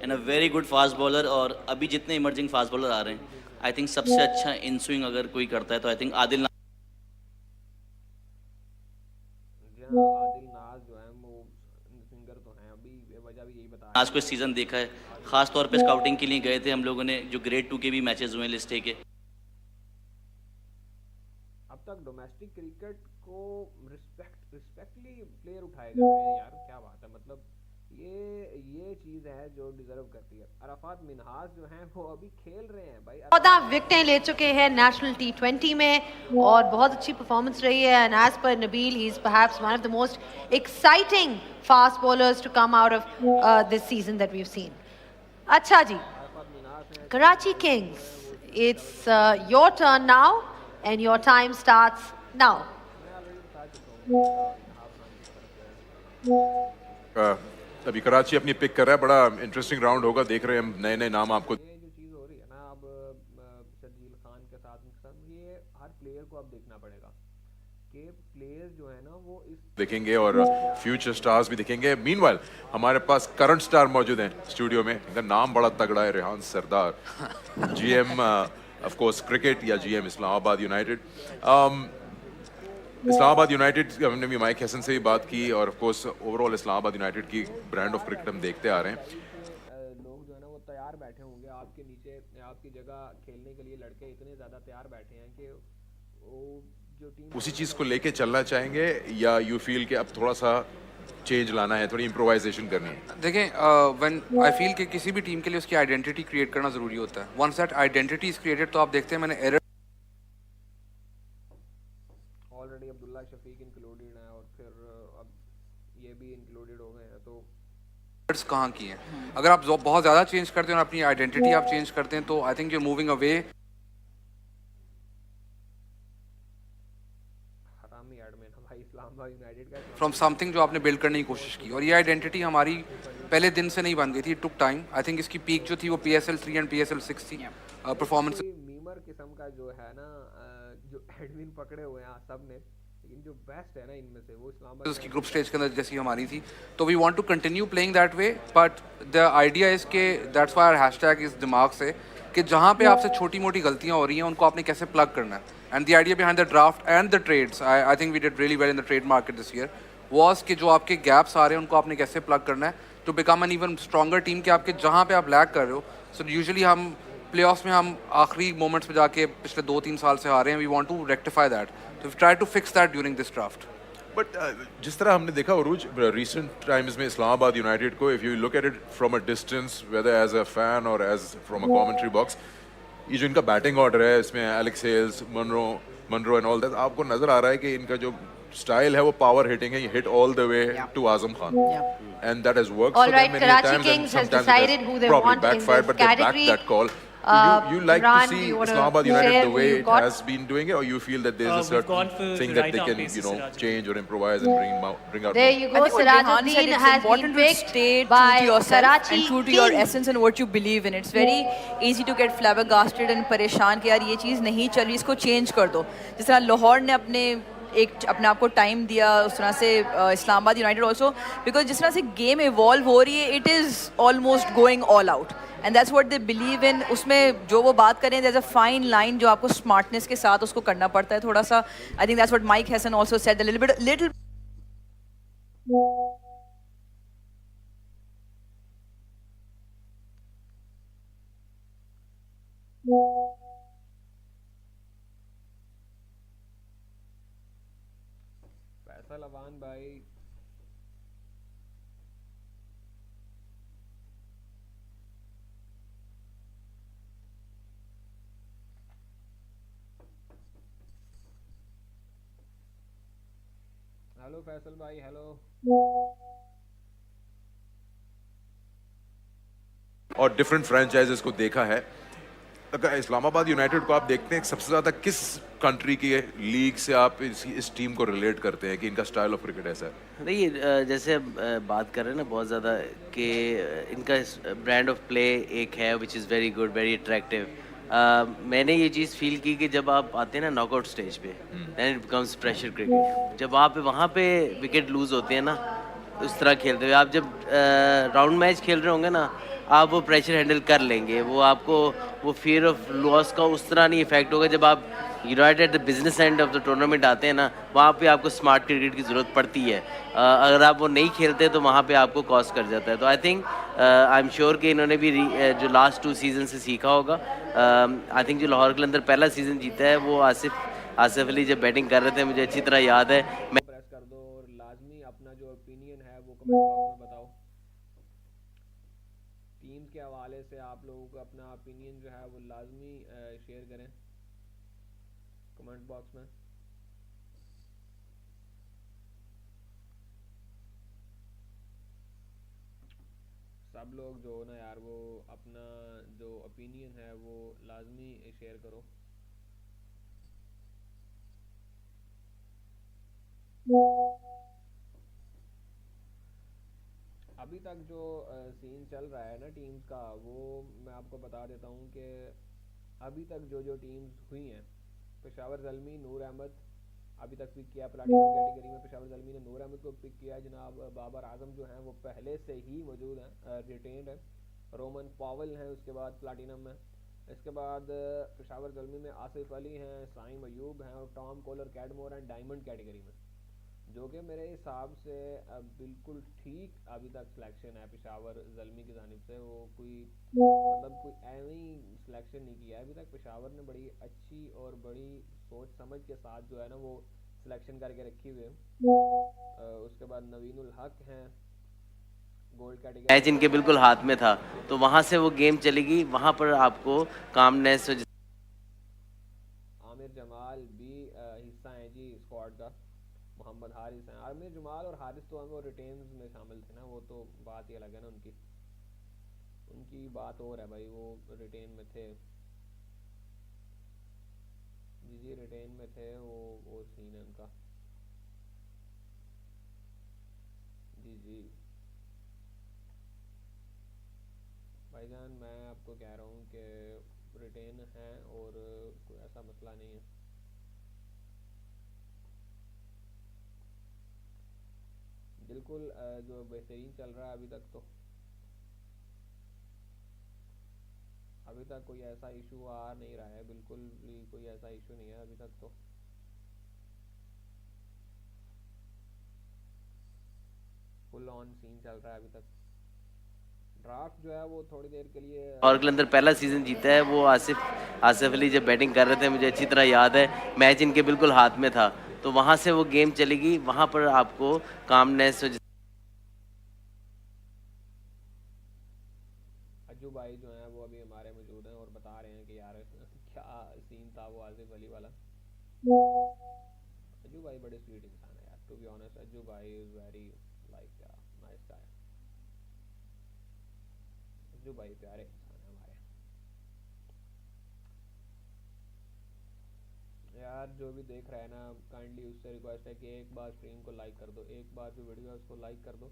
And a very good fast bowler, और अभी जितने इमर्जिंग फास्ट बॉलर आ रहे हैं, आई थिंक सबसे अच्छा इन स्विंग अगर कोई करता है तो आई थिंक आदिल नाज जो है वो सिंगर तो हैं, अभी वजह भी यही बता आज को इस सीज़न देखा है, खास तौर पे स्काउटिंग के लिए गए थे हम लोगों ने, जो ग्रेड 2 के भी मैचेस हुए लिस्ट के। अब तक डोमेस्टिक क्रिकेट को रिस्पेक्टली प्लेयर उठाए जा रहे हैं यार, क्या बात है, मतलब ये चीज़ है जो डिजर्व करती है। अराफात मिन्हास जो हैं वो अभी खेल रहे हैं भाई, 14 विकेटें ले चुके हैं नेशनल T20 में और बहुत अच्छी परफॉर्मेंस रही है। And as per Nabeel, he is perhaps one of the most exciting fast bowlers to come out of this season that we have seen. अच्छा जी, Karachi kings, it's your turn now and your time starts now. अभी कराची अपनी pick कर रहा है, बड़ा interesting round होगा, देख रहे हैं हम नए नए नाम आपको। ये जो चीज़ हो रही है ना अब शर्जील खान के साथ ये हर प्लेयर को अब देखना पड़ेगा कि प्लेयर्स जो है ना वो इस देखेंगे और फ्यूचर स्टार्स भी देखेंगे। मीनवाइल हमारे पास करंट स्टार मौजूद हैं स्टूडियो में, इनका नाम बड़ा तगड़ा है, रेहान सरदार, GM ऑफ कोर्स क्रिकेट या GM Islamabad United. Islamabad United, हमने भी माइक हसन से भी बात की, और of course overall Islamabad United की ब्रांड ऑफ क्रिकेट हम देखते आ रहे हैं। लोग जो है ना वो तैयार बैठे होंगे आपके नीचे, आपकी जगह खेलने के लिए लड़के इतने ज़्यादा तैयार बैठे हैं कि वो जो टीम उसी चीज़ को लेके चलना चाहेंगे, या यू फील कि अब थोड़ा सा चेंज लाना है, थोड़ी इम्प्रोवाइजेशन करनी है? देखें, व्हेन आई फील कि किसी भी टीम के लिए उसकी आइडेंटिटी क्रिएट करना ज़रूरी होता है। Once that identity is created, तो आप देखते हैं मैंने error already Abdullah Shafique included है और फिर अब ये भी इंक्लूडेड हो गए हैं, तो कहाँ की हैं। अगर आप बहुत ज़्यादा चेंज करते हैं और अपनी आइडेंटिटी आप चेंज करते हैं तो I think you are moving away नाम ही एडमिन है भाई इस्लामाबाद यूनाइटेड का। फ्रॉम समथिंग जो आपने बिल्ड करने की कोशिश की, और ये आइडेंटिटी हमारी पहले दिन से नहीं बन गई थी, it took time. I think इसकी पीक जो थी वो PSL 3 एंड PSL 6 थी। परफॉर्मेंस मीमर किस्म का जो है ना जो एडमिन पकड़े हुए हैं सब ने, लेकिन जो बेस्ट है ना इनमें से वो इस्लामाबाद उसकी ग्रुप स्टेज के अंदर जैसी हमारी थी, तो we want to continue playing that way. But the idea is के दैट्स व्हाई आवर हैशटैग इस दिमाग से कि जहाँ पे आपसे छोटी मोटी गलतियाँ हो रही हैं उनको आपने कैसे प्लग करना है। And the idea behind the draft and the trades, I think we did really well in the trade market this year, was कि जो आपके गैप्स आ रहे हैं उनको आपने कैसे प्लग करना है to become an even stronger team. कि आपके जहाँ पे आप लैग कर रहे हो, सो यूजुअली हम प्लेऑफ्स में हम आखिरी मोमेंट्स पे जाके पिछले 2-3 साल से हारे हैं, we want to rectify that, तो we try to fix that during this draft. But जिस तरह हमने देखा उरूज रिसेंट टाइम्स में इस्लामाबाद यूनाइटेड को, if you look at it from a distance whether as a fan और as from a commentary box, ये जो इनका बैटिंग ऑर्डर है इसमें Alex Hales, Munro and all that, आपको नजर आ रहा है कि इनका जो स्टाइल है वो पावर हिटिंग है, hit all the way to Azam Khan, and that has worked All for right, them many Karachi times, and Kings has sometimes decided it who has they probably want in backfired, this but they backed category. that call. You like Imran, to do see you wanna Islamabad share United the who way you it got? has been doing it, or you feel that there's a We've gone certain for thing the that right they arm can, basis, you know, Siraj. change or improvise and bring out There more? you I go. think what Rehan said, Sirajuddin it's has important been to picked stay true by to yourself Karachi and true to your Kings. essence and what you believe in. It's very easy to get flabbergasted and परेशान कि यार ये चीज़ नहीं चल रही, इसको change कर दो। जिस तरह लाहौर ने अपने आप को टाइम दिया, उस तरह से इस्लामाबाद यूनाइटेड ऑल्सो, बिकॉज जिस तरह से गेम इवॉल्व हो रही है, it is almost going all out and that's what they believe in. उसमें जो वो बात करें, there is a fine line जो आपको स्मार्टनेस के साथ उसको करना पड़ता है थोड़ा सा। I think that's what Mike Hesson also said, a little Faisal Awan भाई हेलो फैसल भाई, हेलो। और डिफरेंट फ्रेंचाइजेस को देखा है, अगर इस्लामाबाद यूनाइटेड को आप देखते हैं सबसे ज़्यादा किस कंट्री की लीग से आप इस टीम को रिलेट करते हैं कि इनका स्टाइल ऑफ क्रिकेट ऐसा है? देखिए जैसे बात कर रहे हैं ना बहुत ज़्यादा कि इनका ब्रांड ऑफ प्ले एक है which is very good, very attractive. मैंने ये चीज़ फील की कि जब आप आते हैं ना नॉकआउट स्टेज पे, then it becomes pressure cricket. जब आप वहाँ पे विकेट लूज़ होते हैं ना, उस तरह खेलते हुए आप जब राउंड मैच खेल रहे होंगे ना, आप वो प्रेशर हैंडल कर लेंगे, वो आपको वो फियर ऑफ लॉस का उस तरह नहीं इफेक्ट होगा। जब आप United the business and of the tournament आते हैं ना, वहाँ पे आपको स्मार्ट क्रिकेट की ज़रूरत पड़ती है। अगर आप वो नहीं खेलते तो वहाँ पे आपको कॉस्ट कर जाता है। तो I think I am sure कि इन्होंने भी जो लास्ट 2 सीज़न से सीखा होगा। आई थिंक जो लाहौर के अंदर पहला सीज़न जीता है वो आसिफ अली जब बैटिंग कर रहे थे, मुझे अच्छी तरह याद है। प्रेस कर दो और लाजमी अपना जो ओपिनियन है वो कमेंट बॉक्स में बताओ। टीम के हवाले से आप लोगों को अपना ओपिनियन जो है वो लाजमी शेयर करें कमेंट बॉक्स में। सब लोग जो ना यार वो अपना जो ओपिनियन है वो लाजमी शेयर करो। अभी तक जो सीन चल रहा है ना टीम्स का, वो मैं आपको बता देता हूँ कि अभी तक जो टीम्स हुई हैं, पेशावर ज़ल्मी, नूर अहमद अभी तक पिक किया प्लैटिनम कैटेगरी में। पेशावर ज़ल्मी ने नूर अहमद को पिक किया है। जनाब बाबर आजम जो हैं वो पहले से ही मौजूद हैं, रिटेन्ड है। रोमन पावल हैं उसके बाद प्लैटिनम में। इसके बाद पेशावर ज़ल्मी में आसिफ अली हैं, साइम अयूब हैं और टॉम कोलर कैडमोर हैं डायमंड कैटेगरी में, जो कि मेरे हिसाब से बिल्कुल ठीक अभी तक सिलेक्शन है पेशावर ज़ल्मी की जानिब से। वो कोई मतलब कोई ऐवी सिलेक्शन नहीं किया है अभी तक। पेशावर ने बड़ी अच्छी और बड़ी सोच समझ के साथ जो है ना वो सिलेक्शन करके रखी हुई है। उसके बाद नवीनुल हक हैं गोल्ड कैटेगरी। मैच इनके बिल्कुल हाथ में था, तो वहाँ से वो गेम चलेगी, वहाँ पर आपको कामनेस। आमिर जमाल भी हिस्सा है जी स्क्वाड का। मोहम्मद हारिस हैं। आमिर जमाल और हारिस तो हमें रिटेन्स में शामिल थे ना, वो तो बात ही अलग है ना, उनकी बात और है भाई, वो रिटेन में थे जी रिटेन में थे, वो सीन है उनका। जी जी भाईजान, मैं आपको कह रहा हूँ कि रिटेन है और कोई ऐसा मसला नहीं है। बिल्कुल जो बेहतरीन चल रहा है अभी तक कोई ऐसा इशू आ नहीं रहा है, बिल्कुल भी कोई ऐसा इशू नहीं है अभी तक तो। फुल ऑन सीन चल रहा है अभी तक। ड्राफ्ट जो है वो थोड़ी देर के लिए और कलंदर पहला सीजन जीता है, वो आसिफ अली जब बैटिंग कर रहे थे, मुझे अच्छी तरह याद है, मैच इनके बिल्कुल हाथ में था, तो वहाँ से वो गेम चलेगी, वहाँ पर आपको कामनेस। अज्जू भाई जो हैं वो अभी हमारे मौजूद हैं और बता रहे हैं कि यार क्या सीन था वो आसिफ अली वाला। अज्जू भाई बड़े स्वीट इंसान है यार, टू बी ऑनेस्ट। अज्जू भाई is very like nice guy. Ajju भाई प्यारे इंसान है हमारे यार। जो भी देख रहा है ना, काइंडली उससे रिक्वेस्ट है कि एक बार स्ट्रीम को लाइक कर दो, एक बार जो वीडियो है उसको लाइक कर दो।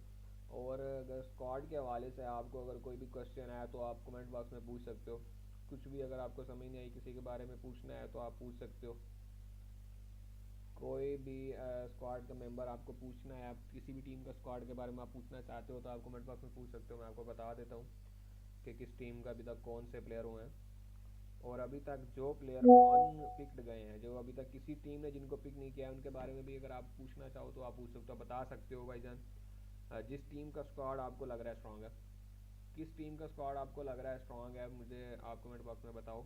और अगर स्क्वाड के हवाले से आपको अगर कोई भी क्वेश्चन आया तो आप कमेंट बॉक्स में पूछ सकते हो। कुछ भी अगर आपको समझ नहीं आई, किसी के बारे में पूछना है तो आप पूछ सकते हो। कोई भी स्क्वाड का मेंबर आपको पूछना है, आप किसी भी टीम का स्क्वाड के बारे में आप पूछना चाहते हो तो आप कमेंट बॉक्स में पूछ सकते हो। मैं आपको बता देता हूँ कि किस टीम का अभी तक कौन से प्लेयर हुए हैं और अभी तक जो प्लेयर अनपिक्ड गए हैं, जो अभी तक किसी टीम ने जिनको पिक नहीं किया है, उनके बारे में भी अगर आप पूछना चाहो तो आप पूछ सकते हो, बता सकते हो भाईजान। जिस टीम का स्क्वाड आपको लग रहा है स्ट्रांग है, किस टीम का स्क्वाड आपको लग रहा है स्ट्रांग है, मुझे आप कमेंट बॉक्स में बताओ।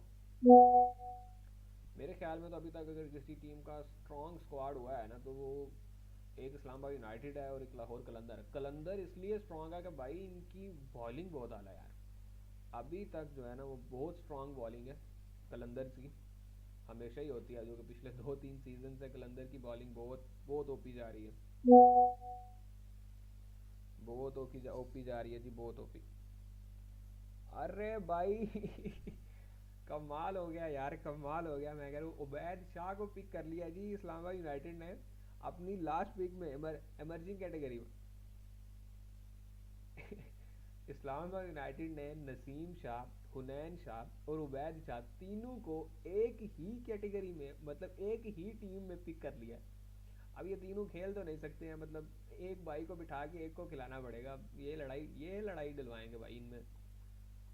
मेरे ख्याल में तो अभी तक अगर किसी टीम का स्ट्रांग स्क्वाड हुआ है ना, तो वो एक इस्लामाबाद यूनाइटेड है और एक लाहौर कलंदर। कलंदर इसलिए स्ट्रांग है कि भाई इनकी बॉलिंग बहुत आला यार। अभी तक जो है ना वो बहुत स्ट्रांग बॉलिंग है कलंदर की, हमेशा ही होती है, जो कि पिछले 2-3 सीजन से कलंदर की बॉलिंग बहुत ओपी जा रही है, बहुत ओपी जा रही है जी, बहुत ओपी। अरे भाई कमाल हो गया यार, कमाल हो गया। मैं कह रहा हूँ उबैद शाह को पिक कर लिया जी इस्लामाबाद यूनाइटेड ने अपनी लास्ट पिक में एमर्जिंग कैटेगरी में। इस्लामाबाद यूनाइटेड ने नसीम शाह, हुनैन शाह और उबैद शाह तीनों को एक ही कैटेगरी में, मतलब एक ही टीम में पिक कर लिया। अब ये तीनों खेल तो नहीं सकते हैं, मतलब एक भाई को बिठा के एक को खिलाना पड़ेगा। ये लड़ाई डलवाएंगे भाई इनमें,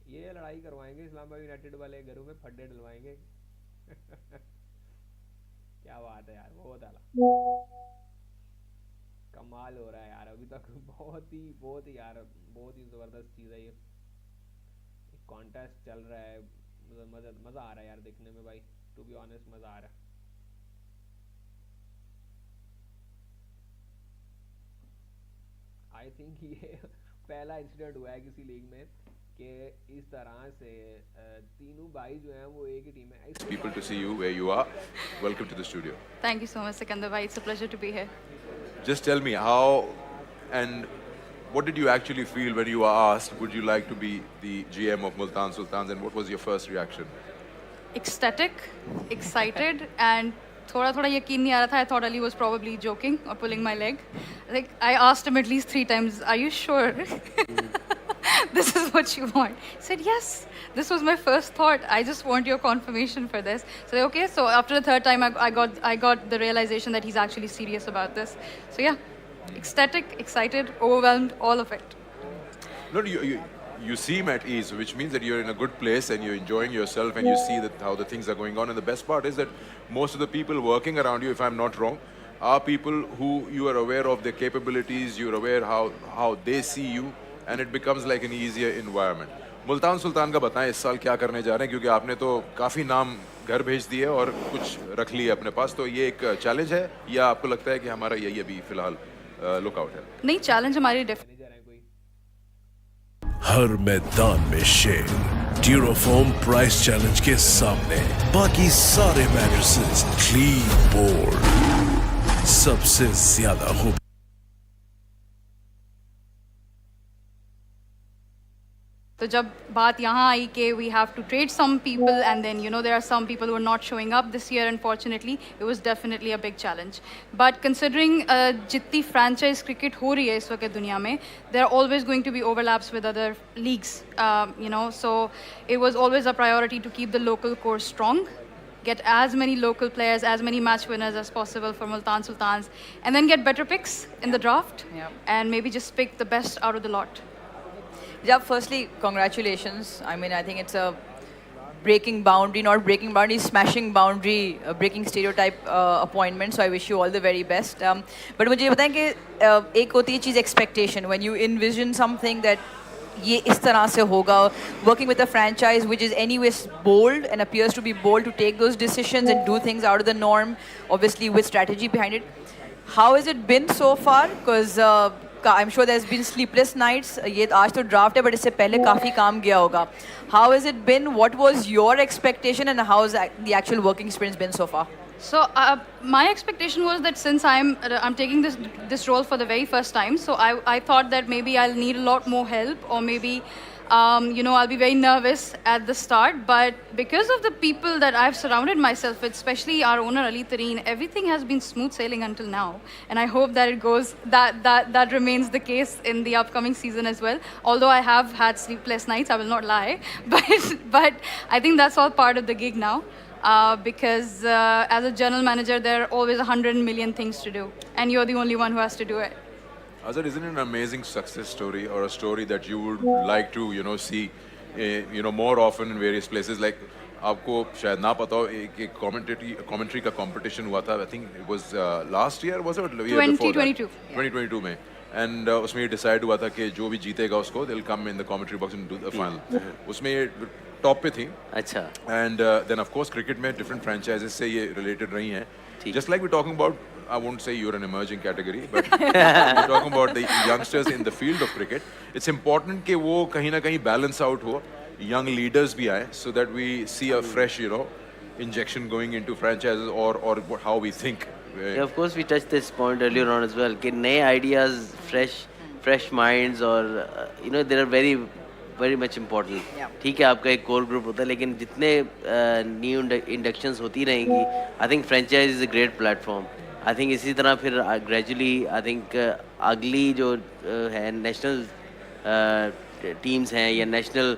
ये लड़ाई करवाएंगे इस्लामाबाद यूनाइटेड वाले, घरों में फड्डे डलवाएंगे। क्या बात है यार, बहुत आला, कमाल हो रहा है यार अभी तक। बहुत ही यार, बहुत ही जबरदस्त चीज़ है ये। कॉन्टेस्ट चल रहा है, मज़ा आ रहा है यार देखने में भाई, टू बी ऑनेस्ट मज़ा आ रहा है। आई थिंक ये पहला इंसिडेंट हुआ है किसी लीग में कि इस तरह से तीनों भाई जो हैं वो एक ही टीम है। People to see you where you are. Welcome to the studio. Thank you so much, Sikandar bhai. It's a pleasure to be here. Just tell me how and what did you actually feel when you were asked, would you like to be the GM of Multan Sultans, and what was your first reaction? Ecstatic, excited, and थोड़ा yakin nahi aa raha tha. I thought Ali was probably joking or pulling my leg. Like I asked him at least 3 times, "Are you sure this is what you want?" He said, "Yes. This was my first thought. I just want your confirmation for this." So okay. So after the 3rd time, I got the realization that he's actually serious about this. So yeah, ecstatic, excited, overwhelmed, all of it. No, you seem at ease, which means that you're in a good place and you're enjoying yourself and you see that how the things are going on. And the best part is that most of the people working around you, if I'm not wrong, are people who you are aware of their capabilities, you're aware how they see you, and it becomes like an easier environment. Multan Sultan का बताएं इस साल क्या करने जा रहे हैं, क्योंकि आपने तो काफ़ी नाम घर भेज दिए और कुछ रख लिए अपने पास, तो ये एक चैलेंज है या आपको लगता है कि हमारा यही अभी फिलहाल लुकआउट है? नहीं, चैलेंज हमारी हर मैदान में शेर, ड्यूरोफॉर्म प्राइस चैलेंज के सामने बाकी सारे मैट्रेसेस क्लीन बोर्ड, सबसे ज्यादा। हो तो जब बात यहाँ आई कि we have to trade some people and then there are some people who are not showing up this year, unfortunately, it was definitely a big challenge. But considering जितनी franchise cricket हो रही है इस वक्त दुनिया में, there are always going to be overlaps with other leagues, so it was always a priority to keep the local core strong, get as many local players, as many match winners as possible for Multan Sultans, and then get better picks in the draft, and maybe just pick the best out of the lot. Yeah, firstly, congratulations. I mean, I think it's a breaking boundary, not breaking boundary, smashing boundary, breaking stereotype appointment. So I wish you all the very best. But मुझे ये बताएं कि एक होती है चीज़ expectation, when you envision something that ये इस तरह से होगा, working with a franchise which is anyways bold and appears to be bold to take those decisions and do things out of the norm, obviously with strategy behind it. How has it been so far? Because I'm sure there's been sleepless nights. ये आज तो draft है, but इससे पहले काफ़ी काम गया होगा. How has it been? What was your expectation, and how has the actual working experience been so far? So my expectation was that since I'm taking this role for the very first time, so I thought that maybe I'll need a lot more help, or maybe I'll be very nervous at the start. But because of the people that I've surrounded myself with, especially our owner Ali Tareen, everything has been smooth sailing until now, and I hope that it goes that remains the case in the upcoming season as well. Although I have had sleepless nights, I will not lie, but I think that's all part of the gig now. Because as a general manager, there are always 100 million things to do, and you're the only one who has to do it. Azhar, isn't it an amazing success story, or a story that you would like to, see, more often in various places? Like, आपको शायद ना पता हो, एक commentary का competition हुआ था. I think it was last year, was it? 2022. 2022 में. And उसमें ये decide हुआ था कि जो भी जीतेगा उसको, they'll come in the commentary box and do the final. उसमें ये top पे थी. अच्छा. And then of course cricket में different franchises से ये related रही हैं. Just like we're talking about, I won't say you're an emerging category, but we're talking about the youngsters in the field of cricket. It's important कि वो कहीं ना कहीं balance out हो, young leaders भी आए, so that we see a fresh, injection going into franchises or how we think. Yeah, of course, we touched this point earlier on as well. कि नए ideas, fresh minds, or there are very much important. ठीक है, आपका एक core group होता है, लेकिन जितने new inductions होती रहेंगी, I think franchise is a great platform. I think इसी तरह फिर gradually I think अगली जो है national teams हैं या national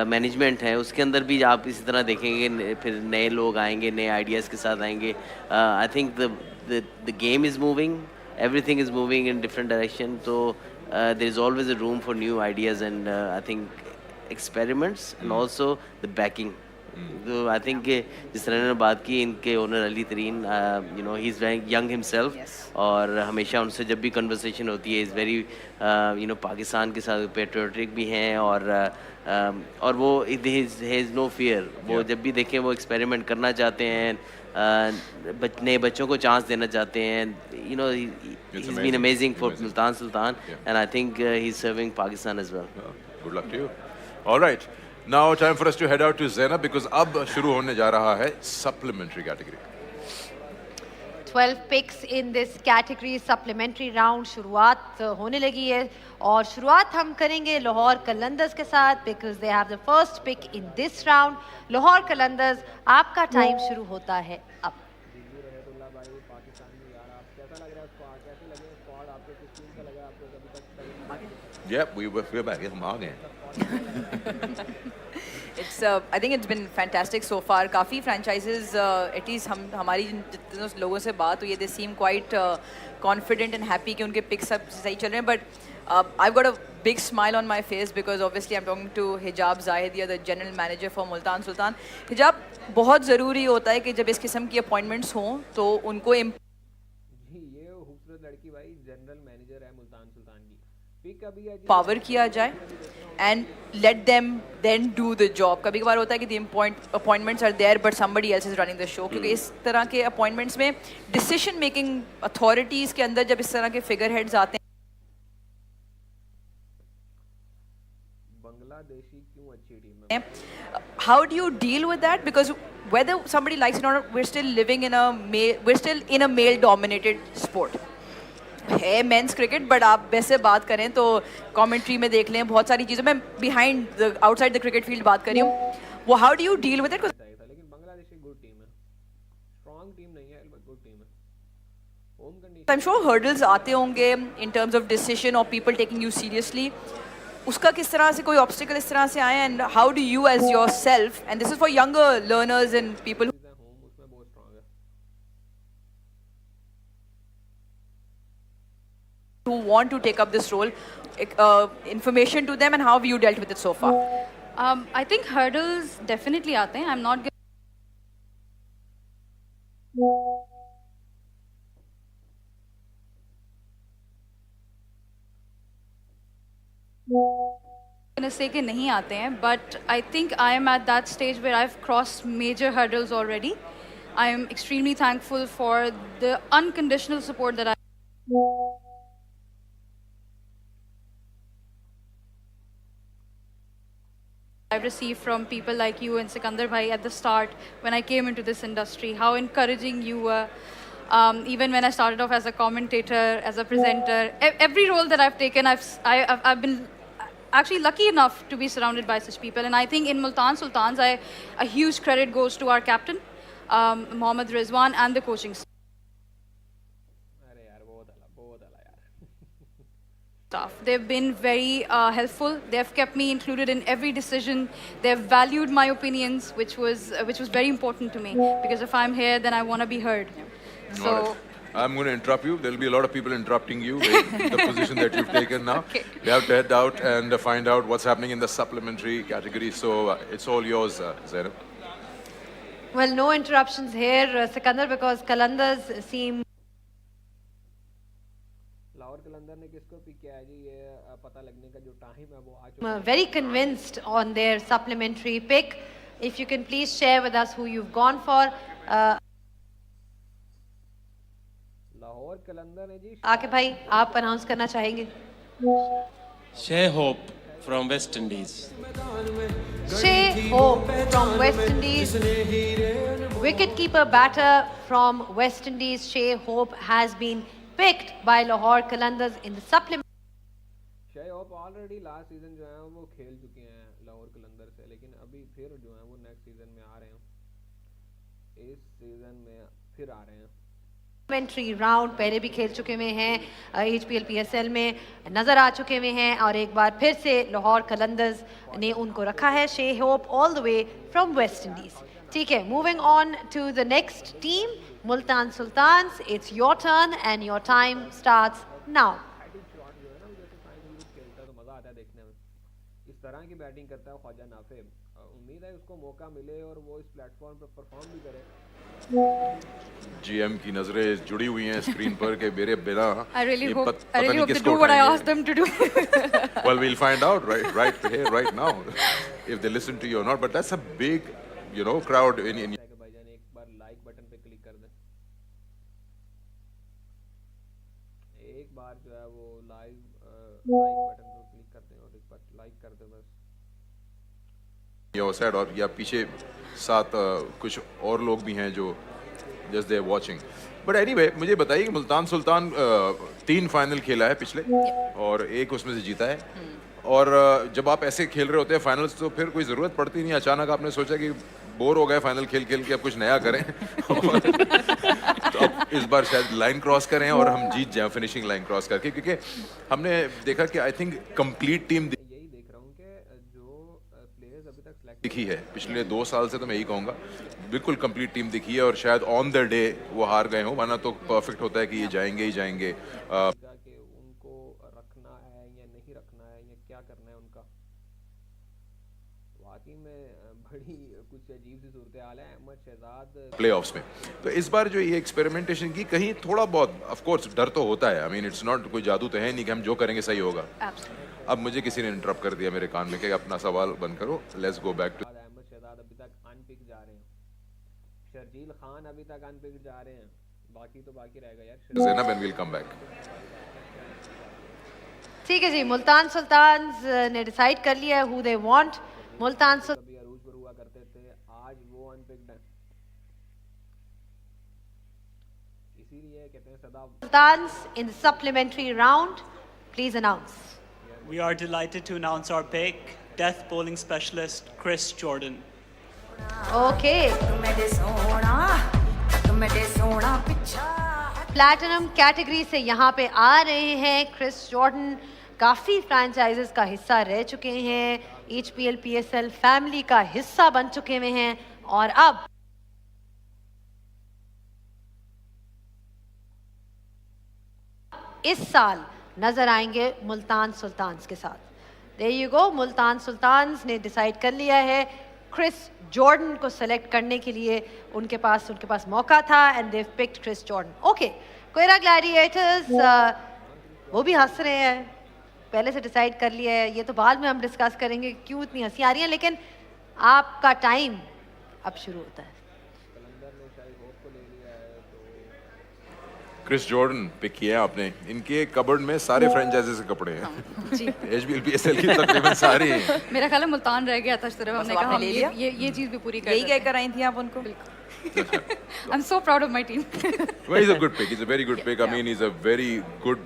management है, उसके अंदर भी आप इसी तरह देखेंगे, फिर नए लोग आएंगे, नए ideas के साथ आएंगे. I think the game is moving, everything is moving in different direction, so there is always a room for new ideas and I think experiments and also the backing. So I think जिस तरह ने बात की इनके owner Ali तरीन, he's very young himself, और हमेशा उनसे जब भी conversation होती है, he's very पाकिस्तान के साथ patriotic भी हैं, और वो he has no fear. वो जब भी देखें वो experiment करना चाहते हैं, नए बच्चों को chance देना चाहते हैं. He's been amazing for Multan Sultan, and I think he's serving Pakistan as well. Good luck to you. All right. Now time for us to head out to Zainab, because अब शुरू होने जा रहा है supplementary category. 12 picks in this category supplementary round शुरुआत होने लगी है, और शुरुआत हम करेंगे लाहौर कलंदर्स के साथ, because they have the first pick in this round. Lahore Qalandars, आपका टाइम शुरू होता है अब. Yeah, we're back. हम आ गए. I think it's been fantastic so far. काफ़ी franchises, at least हमारी जितने लोगों से बात हुई है, they seem quite confident and happy कि उनके picks सब सही चल रहे हैं. But I've got a big smile on my face because obviously I'm talking to Hijab Zahidia, the general manager for Multan Sultan. Hijab, बहुत ज़रूरी होता है कि जब इस किस्म की appointments हों तो उनको ये खूबसूरत लड़की भाई जनरल मैनेजर है मुल्तान सुल्तान की. पिक अभी पावर किया जाए and let them then do the job. कभी कभार होता है कि the appointments are there but somebody else is running the show, क्योंकि इस तरह के appointments में decision making authorities के अंदर जब इस तरह के figure heads आते हैं, बांग्लादेशी क्यों अच्छी टीम है? How do you deal with that? Because whether somebody likes it or not, we're still in a male dominated sport. है मेंस क्रिकेट, बट आप वैसे बात करें तो कमेंट्री में देख लें बहुत सारी चीज़ें, मैं behind the outside the cricket field बात कर रही हूँ, वो how do you deal with it? चाहिए था, लेकिन बांग्लादेश एक गुड टीम है, स्ट्रॉन्ग टीम नहीं है बट गुड टीम है। Home condition I am sure hurdles आते होंगे इन टर्म्स ऑफ डिसीजन और पीपल टेकिंग यू सीरियसली, उसका किस तरह से कोई ऑब्स्टिकल इस तरह से आए, and how do you as yourself, and this is for younger learners and people home उसमें बहुत स्ट्रॉन्ग है। who want to take up this role, information to them, and how have you dealt with it so far? I think hurdles definitely आते हैं. I'm not gonna say कि नहीं आते हैं, but I think I am at that stage where I've crossed major hurdles already. I am extremely thankful for the unconditional support that I've received from people like you and Sikandar Bhai at the start when I came into this industry, how encouraging you were. Even when I started off as a commentator, as a presenter, every role that I've taken, I've been actually lucky enough to be surrounded by such people. And I think in Multan Sultans, a huge credit goes to our captain, Mohammad Rizwan, and the coaching staff. They've been very helpful. They've kept me included in every decision. They've valued my opinions, which was very important to me. Because if I'm here, then I want to be heard. So I'm going to interrupt you. There'll be a lot of people interrupting you with the position that you've taken now. Okay. We have to head out and find out what's happening in the supplementary category. So it's all yours, Zainab. Well, no interruptions here, Sikandar, because qalandars seem Lahore कलंदर ने किसको pick किया है जी, ये पता लगने का जो time है वो आ चुका है। very convinced on their supplementary pick. If you can please share with us who you've gone for. Lahore कलंदर है जी, आके भाई आप अनाउंस करना चाहेंगे? Shea Hope from West Indies. Shea Hope from West Indies. Wicketkeeper batter from West Indies, Shea Hope has been picked by Lahore Qalandars in the supplement. शे hope already last season जो है वो खेल चुके हैं लाहौर कलंदर से, लेकिन अभी फिर जो है वो नेक्स्ट सीजन में आ रहे हैं, इस सीजन में फिर आ रहे हैं। सप्लीमेंट्री राउंड पहले भी खेल चुके हुए हैं, HPL PSL में नज़र आ चुके हुए हैं, और एक बार फिर से लाहौर कलंदर्स ने उनको रखा है। Shai Hope all the way from West Indies. ठीक है, moving on to the next team, Multan Sultans. It's your turn and your time starts now. खेलता तो मज़ा आता है देखने में, इस तरह की बैटिंग करता है ख्वाजा नाफे। उम्मीद है उसको मौका मिले और वो इस प्लेटफॉर्म पर परफॉर्म भी करे। GM की नजरें जुड़ी हुई हैं स्क्रीन पर के मेरे बिना I really hope पता नहीं they किसको do what I उठाएंगे। asked them to do. Well, we'll find out right here, right now, if they listen to you or not. But that's a big, crowd in. भाईजान एक बार like button पे click कर दें, एक बार जो है वो लाइक बटन पे क्लिक कर दें और एक बार लाइक कर दें बस। Your side और या पीछे साथ कुछ और लोग भी हैं जो just they're watching. But anyway, मुझे बताइए कि मुल्तान सुल्तान 3 फाइनल खेला है पिछले और एक उसमें से जीता है। और जब आप ऐसे खेल रहे होते हैं फाइनल्स तो फिर कोई ज़रूरत पड़ती नहीं, अचानक आपने सोचा कि बोर हो गए फाइनल खेल खेल के, अब कुछ नया करें तो अब इस बार शायद लाइन क्रॉस करें और हम जीत जाएं फिनिशिंग लाइन क्रॉस करके, क्योंकि हमने देखा कि आई थिंक कंप्लीट टीम यही देख रहा हूँ कि जो प्लेयर्स अभी तक सेलेक्ट दिखी है पिछले 2 साल से, तो मैं यही कहूँगा बिल्कुल कंप्लीट टीम दिखी है। और शायद ऑन द डे वो हार गए हों, वरना तो परफेक्ट होता है कि ये जाएंगे ही जाएंगे। कि उनको रखना है या नहीं रखना है या क्या करना है उनका, वाकई में बड़ी कुछ अजीब सी सूरत हाल है। अहमद शहजाद प्लेऑफ्स में तो इस बार जो ये एक्सपेरिमेंटेशन की, कहीं थोड़ा बहुत ऑफ कोर्स डर तो होता है। आई मीन इट्स नॉट, कोई जादू तो है नहीं कि हम जो करेंगे सही होगा। अब मुझे किसी ने इंटरप्ट कर दिया मेरे कान में कि अपना सवाल बंद करो, let's go back to. Ahmed Shahzad अभी तक अनपिक जा रहे हैं, शर्जील खान अभी तक अनपिक जा रहे हैं, बाकी तो बाकी रहेगा यार। Zainab and will come back. ठीक है जी, मुल्तान सुल्तान्स ने डिसाइड कर लिया है हु दे वांट। मुल्तान कभी अरूज पर हुआ करते थे, आज वो अनपिक्ड हैं, इसीलिए कहते हैं सदा Sultans in the supplementary round. Please announce. We are delighted to announce our pick, death bowling specialist Chris Jordan. Okay. Platinum category से यहाँ पे आ रहे हैं क्रिस जॉर्डन, काफ़ी फ्रैंचाइजेस का हिस्सा रह चुके हैं, HPL PSL फैमिली का हिस्सा बन चुके हुए हैं और अब इस साल नजर आएंगे मुल्तान सुल्तान्स के साथ। There you go, Multan Sultans ने डिसाइड कर लिया है क्रिस जॉर्डन को सेलेक्ट करने के लिए, उनके पास मौका था and they've picked Chris Jordan. Okay, Quetta gladiators वो भी हंस रहे हैं, पहले से डिसाइड कर लिया है, ये तो बाद में हम डिस्कस करेंगे क्यों इतनी हंसी आ रही है, लेकिन आपका टाइम अब शुरू होता है। क्रिस जॉर्डन पिक किया आपने, इनके कबर्ड में सारे फ्रेंचाइजीज के कपड़े हैं। जी। HBL PSL की तकरीबन सारी हैं। मेरा ख्याल है मुल्तान रह गया था इस तरह, हमने कहा ले लिया? ये चीज़ भी पूरी कर यही कह कर आई थी आप उनको? I'm so proud of my team. Well, he's a good pick. He's a very good pick. I mean, he's a very good,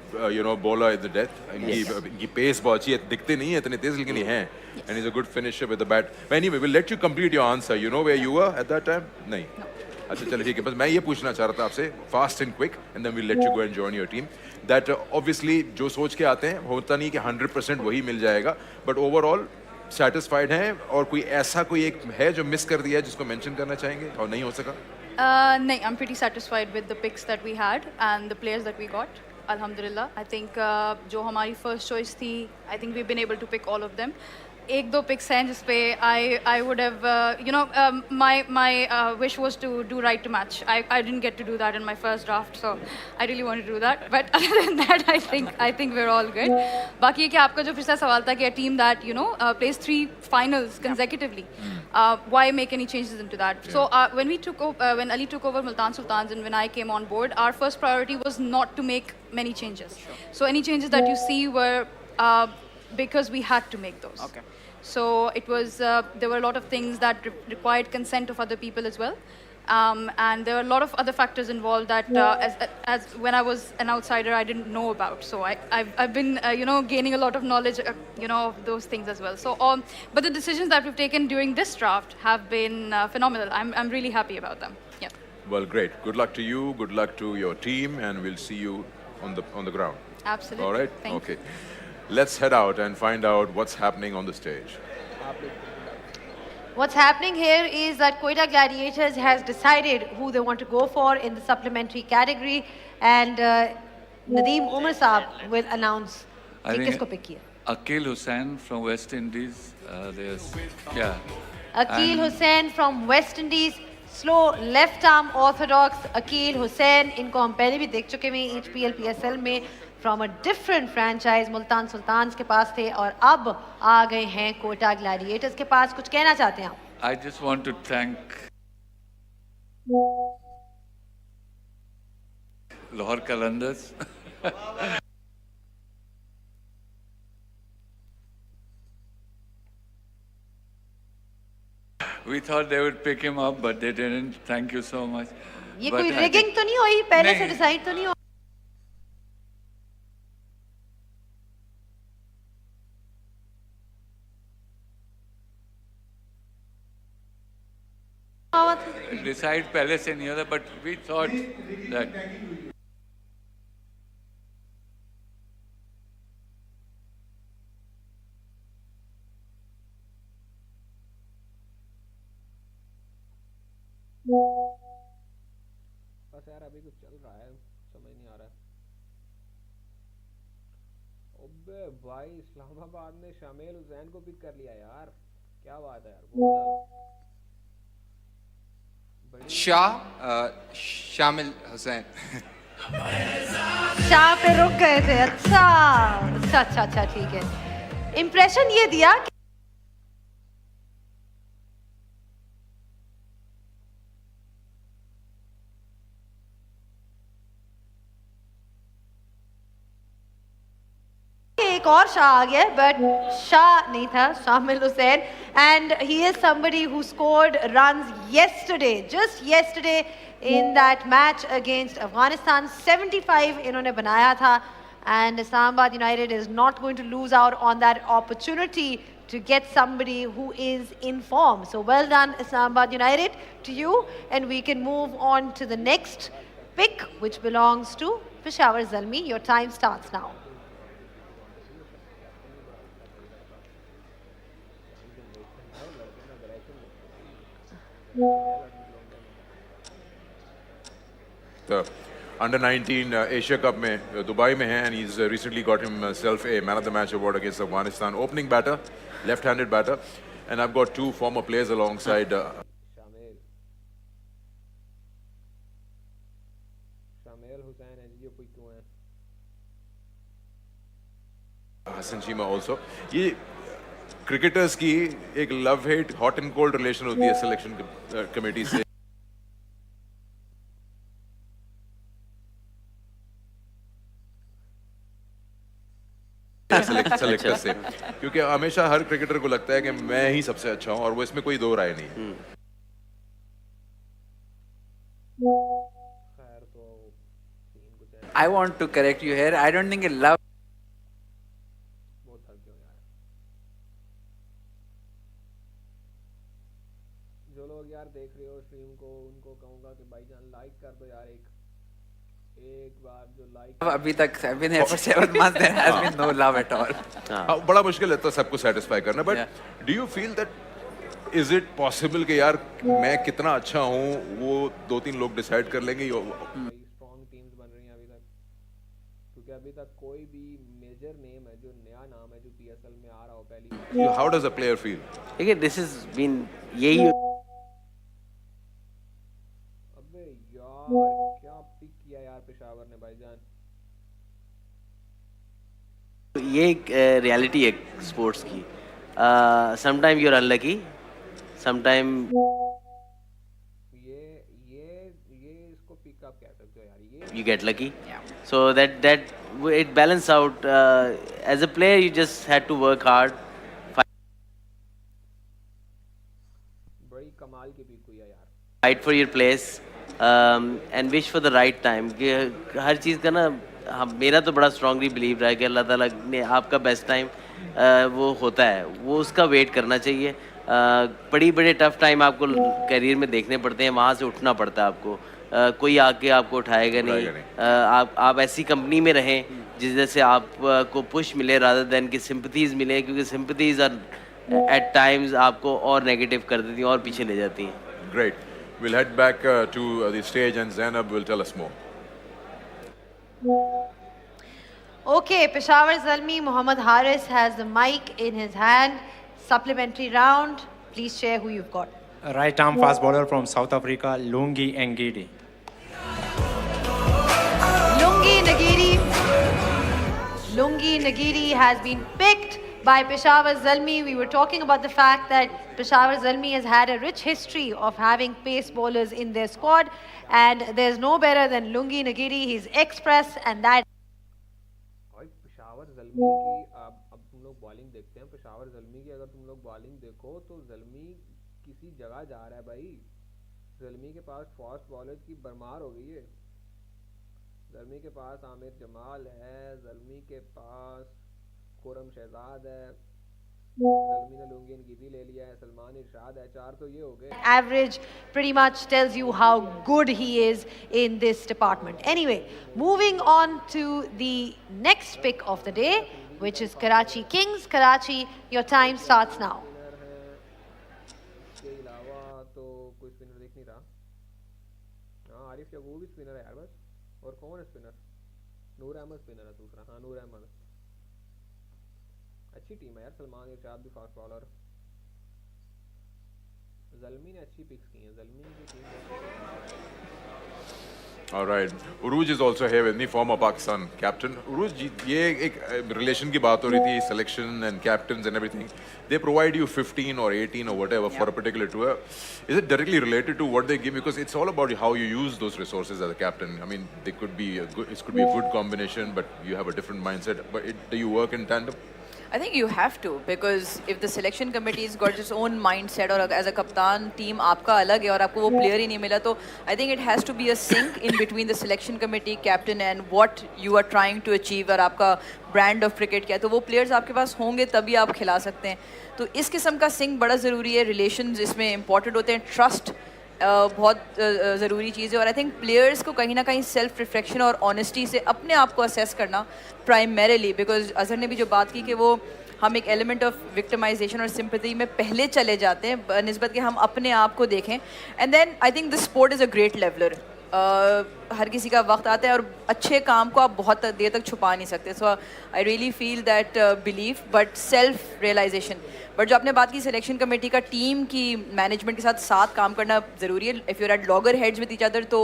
bowler at the death. इनकी pace बहुत अच्छी है, दिखते नहीं है इतने तेज लेकिन ये हैं. And he's a good finisher with the bat. But anyway, we'll let you complete your answer. You know where you were at that time? नहीं. अच्छा चलो ठीक है, बस मैं ये पूछना चाह रहा था आपसे, fast and quick, and then we'll let you go and join your team. That obviously जो सोच के आते हैं होता नहीं कि 100% वही मिल जाएगा, but overall satisfied हैं, और कोई ऐसा कोई एक है जो मिस कर दिया है जिसको मेंशन करना चाहेंगे और नहीं हो सका? नहीं, I'm pretty satisfied with the picks that we had and the players that we got. Alhamdulillah, I think जो हमारी first choice थी, I think we've been able to pick all of them. एक दो पिक्स हैं जिस पे I would have my wish was to do right to match. I didn't get to do that in my first draft, so I really wanted to do that. But other than that, I think we're all good. बाकी ये कि आपका जो पिछला सवाल था कि a team that plays 3 finals consecutively, why make any changes into that? Yeah. So when Ali took over Multan Sultans and when I came on board, our first priority was not to make many changes. So any changes that you see were because we had to make those. Okay. So it was there were a lot of things that required consent of other people as well, and there were a lot of other factors involved that as when I was an outsider I didn't know about. So I've been gaining a lot of knowledge of those things as well. So but the decisions that we've taken during this draft have been phenomenal. I'm really happy about them. Yeah. Well, great. Good luck to you. Good luck to your team, and we'll see you on the ground. Absolutely. All right. Thank Okay. Let's head out and find out what's happening on the stage. What's happening here is that Quetta Gladiators has decided who they want to go for in the supplementary category, and Nadeem Umar Saab will announce कि किसको pick किया. Akil Hussain from West Indies. Akil Hussain from West Indies, slow left arm orthodox. Akil Hussain, इनको हम पहले भी देख चुके हैं HPL PSL में, from a different franchise, Multan Sultans के पास थे और अब आ गए हैं कोटा ग्लैडिएटर्स के पास। कुछ कहना चाहते हैं आप? I just want to thank Lahore Qalandars. We thought they would pick him up, but they didn't. Thank you so much. ये कोई rigging तो नहीं हुई, पहले से डिसाइड तो नहीं हुआ? Decide पहले से नहीं होता, but we thought that बस यार अभी कुछ चल रहा है, समझ नहीं आ रहा है। अबे भाई, इस्लामाबाद ने शामिल हुसैन को पिक कर लिया यार, क्या बात है यार, बहुत शामिल हुसैन। शाह पे रुक गए थे। अच्छा ठीक है। इम्प्रेशन ये दिया एक एक और शाह आ गया but शाह नहीं था, शामिल Hussain, and he is somebody who scored runs yesterday, just yesterday in that match against Afghanistan. 75 इन्होंने बनाया था, and Islamabad United is not going to lose out on that opportunity to get somebody who is in form. So well done Islamabad United to you, and we can move on to the next pick, which belongs to Peshawar Zalmi. Your time starts now. The under 19 Asia Cup में Dubai में है, and he's recently got himself a man of the match award against Afghanistan. Opening batter, left-handed batter, and I've got two former players alongside. शामिल हुसैन है ये कोई क्यों है? Hassan Chima also. ये क्रिकेटर्स की एक love hate hot and cold relation होती है सिलेक्शन कमेटी से. सेलेक्टर से, क्योंकि हमेशा हर क्रिकेटर को लगता है कि मैं ही सबसे अच्छा हूं, और वो इसमें कोई दो राय नहीं है. I want to correct you here. I don't think a love. जो लोग यार देख रहे हो स्ट्रीम को, उनको कहूंगा कि भाईजान लाइक कर दो यार, एक बार जो लाइक. अभी तक I've been here for 7 months. There has been no love at all. बड़ा मुश्किल है तो सबको सेटिस्फाई करना. But do you feel that is it possible कि यार मैं कितना अच्छा हूं वो 2-3 लोग डिसाइड कर लेंगे? स्ट्रॉन्ग टीम्स बन रही हैं अभी तक, क्योंकि अभी तक कोई भी मेजर नेम है जो नया नाम है जो PSL में आ रहा हो पहली. How does a player feel? देखिए दिस इज बीन यही. अबे यार क्या पिक किया यार पेशावर ने भाईजान. ये एक रियलिटी है स्पोर्ट्स की. Sometime you are unlucky, sometime ये इसको पिक अप कह सकते हो यार. ये you get lucky. So that it balance out. As a player, you just had to work hard. बड़ी कमाल की पिक हुई है यार. Fight for your place and wish for the right time. कि हर चीज़ का ना, मेरा तो बड़ा स्ट्रांगली बिलीव रहा है कि अल्लाह ताला ने आपका बेस्ट टाइम वो होता है, वो उसका वेट करना चाहिए. बड़े टफ टाइम आपको करियर में देखने पड़ते हैं, वहाँ से उठना पड़ता है आपको. कोई आके आपको उठाएगा नहीं. आप ऐसी कंपनी में रहें जिससे से आपको पुश मिले रादर देन कि सिंपथीज मिले, क्योंकि सिंपथीज आर एट टाइम्स आपको और नेगेटिव कर देती हैं और पीछे ले जाती हैं. Great. We'll head back to the stage and Zainab will tell us more. Okay, Peshawar Zalmi, Muhammad Haris has the mic in his hand. Supplementary round. Please share who you've got. Right arm fast bowler from South Africa, Lungi Ngidi. Lungi Ngidi has been picked by Peshawar Zalmi. We were talking about the fact that Peshawar Zalmi has had a rich history of having pace bowlers in their squad, and there's no better than Lungi Ngidi. He's express, and that. Peshawar Zalmi की अब तुम लोग bowling देखते हैं. पेशावर ज़ल्मी की अगर तुम लोग बॉलिंग देखो तो ज़ल्मी किसी जगह जा रहा है भाई. ज़ल्मी के पास फास्ट बॉलर्स की भरमार हो गई है. ज़ल्मी के पास आमिर जमाल है, ज़ल्मी के पास खुरम शहजाद है, ज़ल्मी ने लुंगी गिदी ले लिया है, सलमान इरशाद है. 4 तो ये हो गए. Average pretty much tells you how good he is in this department. Anyway, moving on to the next pick of the day, which is Karachi Kings. Karachi, your time starts now. इसके अलावा तो कोई spinner दिख नहीं रहा. हाँ आरिफ याकूब भी spinner है यार बस. और कौन है स्पिनर? नूर अहमद स्पिनर है दूसरा. हाँ नूर अहमद. अच्छी टीम है यार. सलमान इरशाद भी फास्ट बॉलर. ज़ल्मी ने अच्छी पिक्स की हैं. ज़ल्मी की team All right. Uruj is also here with me, former Pakistan captain. Uruj, ये एक relation की बात हो रही थी, selection and captains and everything. They provide you 15 or 18 or whatever for a particular tour. Is it directly related to what they give? Because it's all about how you use those resources as a captain. I mean, they could be a good, it could be a good combination, but you have a different mindset. But do you work in tandem? I think you have to, because if the selection committee's got its own mindset और as a captain team आपका अलग है और आपको वो player ही नहीं मिला, तो I think it has to be a sync in between the selection committee, captain and what you are trying to achieve और आपका brand of cricket क्या है, तो वो players आपके पास होंगे तभी आप खिला सकते हैं. तो इस किस्म का sync बड़ा ज़रूरी है. relations इसमें important होते हैं. trust बहुत ज़रूरी चीज़ है और आई थिंक प्लेयर्स को कहीं ना कहीं सेल्फ रिफ्लेक्शन और ऑनेस्टी से अपने आप को असेस करना प्राइमरीली, बिकॉज अजहर ने भी जो बात की कि वो हम एक एलिमेंट ऑफ विक्टिमाइजेशन और सिंपैथी में पहले चले जाते हैं निस्बत के हम अपने आप को देखें. And then I think this sport is a great leveller. हर किसी का वक्त आता है और अच्छे काम को आप बहुत देर तक छुपा नहीं सकते. So I really feel that belief but self realization. बट जो आपने बात की सिलेक्शन कमेटी का टीम की मैनेजमेंट के साथ काम करना ज़रूरी है. If you are at loggerheads with each other तो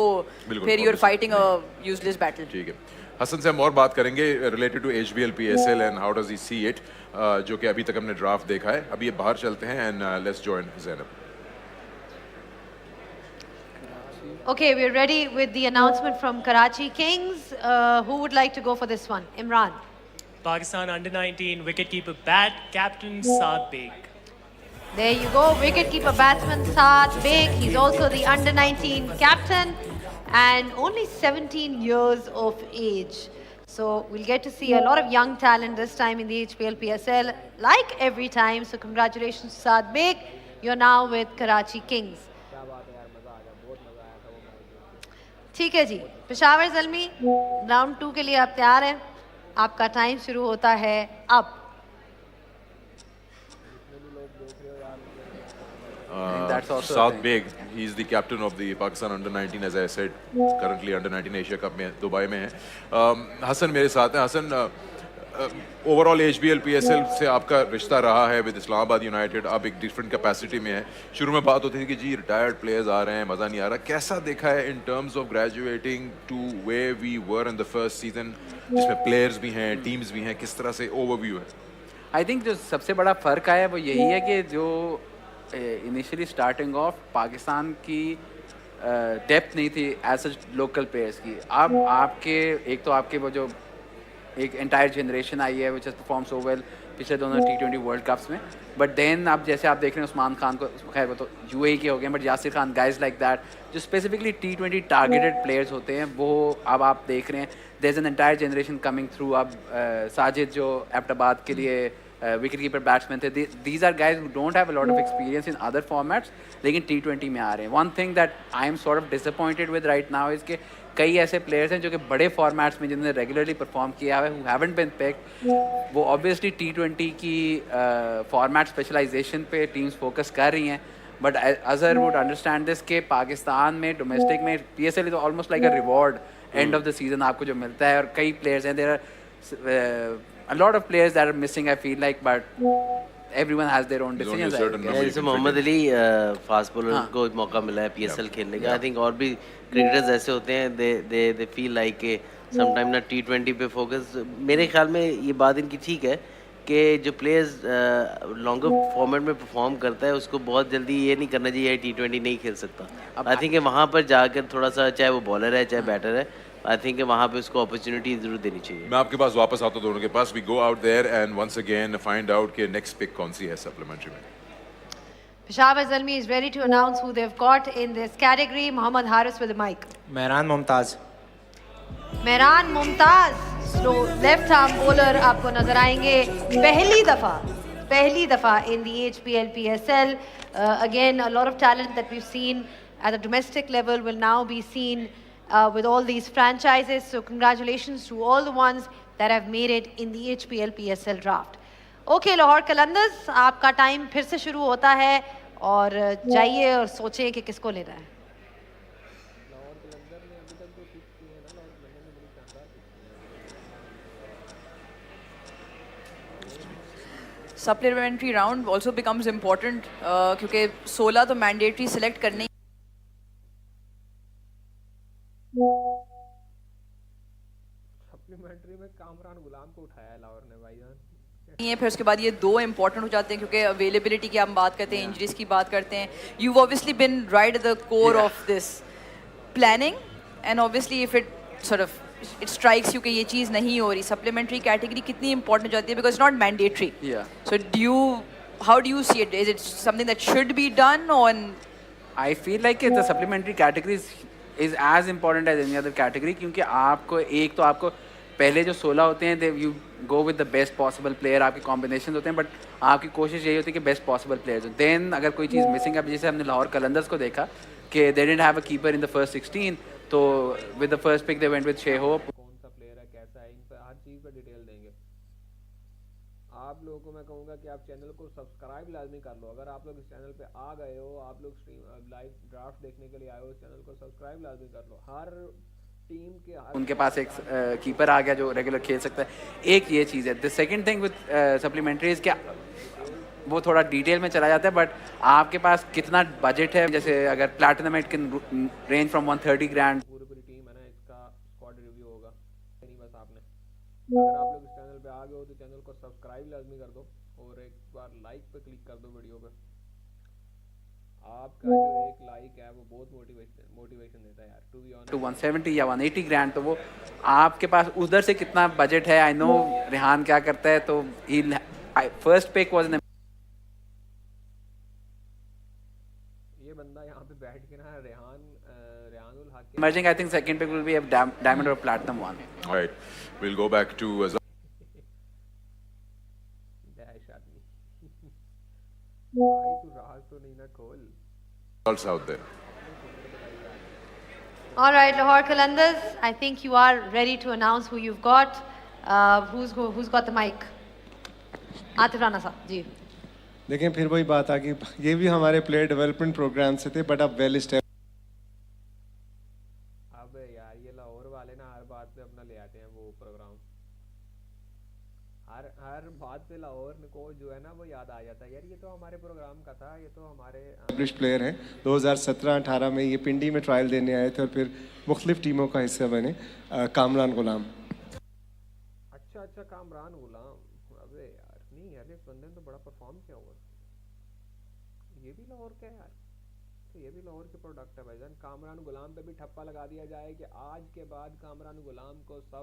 फिर you are fighting a useless battle. ठीक है, हसन से हम और बात करेंगे related to HBL PSL and how does he see it, जो कि अभी तक हमने ड्राफ्ट देखा है. अभी ये बाहर चलते हैं and let's join Zainab. Okay, we're ready with the announcement from Karachi Kings. Who would like to go for this one? Imran. Pakistan under-19 wicketkeeper captain Saad Beg. There you go, wicketkeeper batsman Saad Beg. He's also the under-19 captain and only 17 years of age. So we'll get to see a lot of young talent this time in the HPL PSL, like every time. So congratulations to Saad Beg. You're now with Karachi Kings. ठीक है जी, Peshawar Zalmi round 2 के लिए आप तैयार हैं. आपका time शुरू होता है अब. Saad Beg, he is the captain of the Pakistan under-19, as I said, currently under-19 Asia Cup में दुबई में है. हसन मेरे साथ हैं. हसन, ओवरऑल HBL PSL से आपका रिश्ता रहा है विद इस्लामाबाद यूनाइटेड. आप एक डिफरेंट कैपेसिटी में है. शुरू में बात होती थी कि जी रिटायर्ड प्लेयर्स आ रहे हैं, मज़ा नहीं आ रहा. कैसा देखा है in terms of graduating to way we were in the first season, जिसमें प्लेयर्स भी हैं, टीम्स भी हैं, किस तरह से ओवरव्यू है? आई थिंक जो सबसे बड़ा फ़र्क आया वो यही है कि जो इनिशियली स्टार्टिंग ऑफ पाकिस्तान की डेप्थ नहीं थी एज सच लोकल प्लेयर्स की. अब आपके एक तो आपके वो जो एक एंटायर जनरेशन आई है which has perform so well पिछले दोनों T20 वर्ल्ड कप्स में. बट देन अब जैसे आप देख रहे हैं उस्मान खान को, खैर वो तो UAE के हो गए, but Yasir Khan, guys like that जो स्पेसिफिकली T20 टारगेटेड प्लेयर्स होते हैं, वो अब आप देख रहे हैं. There is an entire generation coming through. अब साजिद जो एबटाबाद के लिए विकेट कीपर बैट्समैन थे, these are guys who don't have a lot of experience in other formats, लेकिन T20 में आ रहे हैं. One thing that I am sort of disappointed with right now is के कई ऐसे प्लेयर्स हैं जो कि बड़े फॉर्मेट्स में जिन्होंने रेगुलरली परफॉर्म किया है, हु हैवंट बीन पिक्ड. वो ऑब्वियसली T20 की फॉर्मेट स्पेशलाइजेशन पे टीम्स फोकस कर रही हैं. But Azhar would understand this के पाकिस्तान में डोमेस्टिक में PSL is almost like a reward end of the season आपको जो मिलता है. और कई प्लेयर्स हैं, there are a lot of players that are missing, I feel like, but everyone has their own decisions. जैसे मोहम्मद अली फास्ट बॉलर को मौका मिला है PSL खेलने का. आई थिंक और भी क्रिकेटर्स ऐसे होते हैं, दे फील लाइक के समटाइम ना T20 पे फोकस. मेरे ख्याल में ये बात इनकी ठीक है कि जो प्लेयर्स लॉन्गर फॉर्मेट में परफॉर्म करता है उसको बहुत जल्दी ये नहीं करना चाहिए T20 नहीं खेल सकता. आई थिंक वहाँ पर जाकर थोड़ा सा, चाहे वो बॉलर है चाहे बैटर है, आई थिंक वहाँ पे उसको अपॉर्चुनिटी जरूर देनी चाहिए. मैं आपके पास वापस आता हूँ दोनों के पास. We go out there and once again find out कि नेक्स्ट पिक कौन सी है सप्लीमेंट्री में. Peshawar Zalmi is ready to announce who they've got in this category. Mohammad Haris with the mic. Mehran Mumtaz. Mehran Mumtaz, slow left arm bowler आपको नजर आएंगे पहली दफा in the HPL PSL. Again, a lot of talent that we've seen at the domestic level will now be seen with all these franchises. So congratulations to all the ones that have made it in the HPL PSL draft. Okay, Lahore Qalandars, आपका time फिर से शुरू होता है और जाइए और सोचें कि किसको लेना है. Supplementary round also becomes important क्योंकि 16 तो मैंडेटरी सेलेक्ट करने सप्लीमेंट्री में कामरान गुलाम को उठाया लाहौर ने भाईजान। ये फिर उसके बाद ये दो इंपॉर्टेंट हो जाते हैं क्योंकि अवेलेबिलिटी की हम बात करते हैं, इंजरीज की बात करते हैं. You obviously been right at the core of this planning and obviously if it sort of it strikes you कि ये चीज़ नहीं हो रही, सप्लीमेंट्री कैटेगरी कितनी इंपॉर्टेंट हो जाती है because not mandatory. So do you how do you see it? Is it something that should be done on? I feel like the supplementary category is as important as any other category क्योंकि आपको एक तो आपको पहले जो 16 होते हैं you go with the best possible player, आपके combinations होते हैं बट आपकी कोशिश यही होती है कि best possible players हो. Then अगर कोई चीज़ मिसिंग है, जैसे हमने लाहौर कलंदर्स को देखा कि they didn't have a keeper in the first 16, तो with the first pick they went with Hope. कौन सा प्लेयर है, कैसा है, इन पर हर चीज़ पर डिटेल देंगे. आप लोगों को मैं कहूँगा कि आप चैनल को सब्सक्राइब लाजमी कर लो. अगर आप लोग इस चैनल पे आ गए हो, आप लोग स्ट्रीम लाइव ड्राफ्ट देखने के लिए आए हो, इस चैनल को सब्सक्राइब लाजमी कर लो. हर टीम के उनके पास एक कीपर आ गया जो रेगुलर खेल सकता है. एक ये चीज़ है. The second thing with supplementaries क्या वो थोड़ा डिटेल में चला जाता है बट आपके पास कितना बजट है. जैसे अगर platinum it can range from 130 grand. पूरी टीम है ना, इसका स्क्वाड रिव्यू होगा. नहीं बस आपने अगर आप लोग इस चैनल पे आ गए हो तो चैनल को सब्सक्राइब लाजमी कर दो और एक बार लाइक पे क्लिक कर दो वीडियो पे. आपका जो एक लाइक है वो बहुत मोटिवेशन देता है यार. टू बी ऑनेस्ट 170 या 180 grand तो वो आपके पास उधर से कितना बजट है. आई नो रेहान क्या करता है तो ही फर्स्ट पिक वाज ये बंदा यहाँ पे बैठ के ना रेहानुल हक emerging. I think second pick will be a diamond or platinum one. All right, we'll go back to Azam. Results out there. All right, Lahore Qalandars, I think you are ready to announce who you've got. Who's got the mic? Atif Rana साहब जी. देखें फिर वही बात आ गई, ये भी हमारे player development programme से थे बट अब वेल स्टेप. अब यार ये लाहौर वाले ना हर बात पे अपना ले आते हैं वो प्रोग्राम. हर बात पे लाहौर को जो है ना वो याद आ जाता है. यार ये तो हमारे प्रोग्राम का था, ये तो हमारे एस्टैब्लिश्ड प्लेयर हैं. 2017-18 में ये पिंडी में ट्रायल देने आए थे और फिर मुख्तलिफ टीमों का हिस्सा बने. कामरान गुलाम. अच्छा कामरान गुलाम. अबे यार नहीं यार, इस बंदे ने तो बड़ा परफॉर्म किया हुआ. ये भी लाहौर का है यार, तो ये भी लाहौर के प्रोडक्ट है भाईजान. कामरान गुलाम पे भी ठप्पा लगा दिया जाए कि आज के बाद कामरान गुलाम को सब.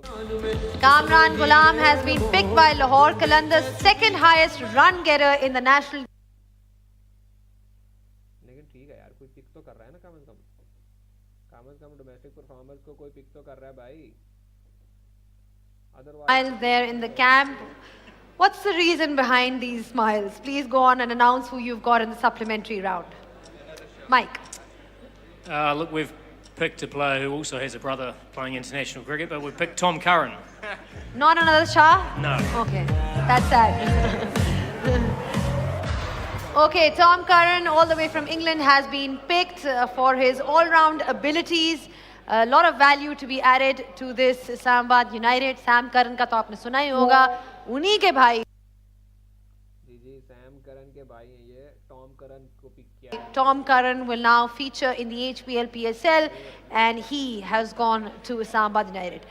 Kamran Ghulam has been picked by Lahore Qalandars, second highest run getter in the national. लेकिन ठीक है यार, कोई पिक तो कर रहा है ना. कम से कम डोमेस्टिक परफॉर्मर्स को कोई पिक तो कर रहा है भाई. Smiles there in the camp. What's the reason behind these smiles? Please go on and announce who you've got in the supplementary round. Mike. Look, we've picked a player who also has a brother playing international cricket, but we've picked Tom Curran. Not another Shah? No. Okay, that's sad. Okay, Tom Curran, all the way from England, has been picked for his all-round abilities. A lot of value to be added to this Islamabad United. Sam Curran का तो आपने सुना ही होगा. उन्हीं के भाई. जी Sam Curran के भाई हैं ये. टॉम करन को पिक किया. Tom Curran will now feature in the HPL PSL and he has gone to Islamabad United.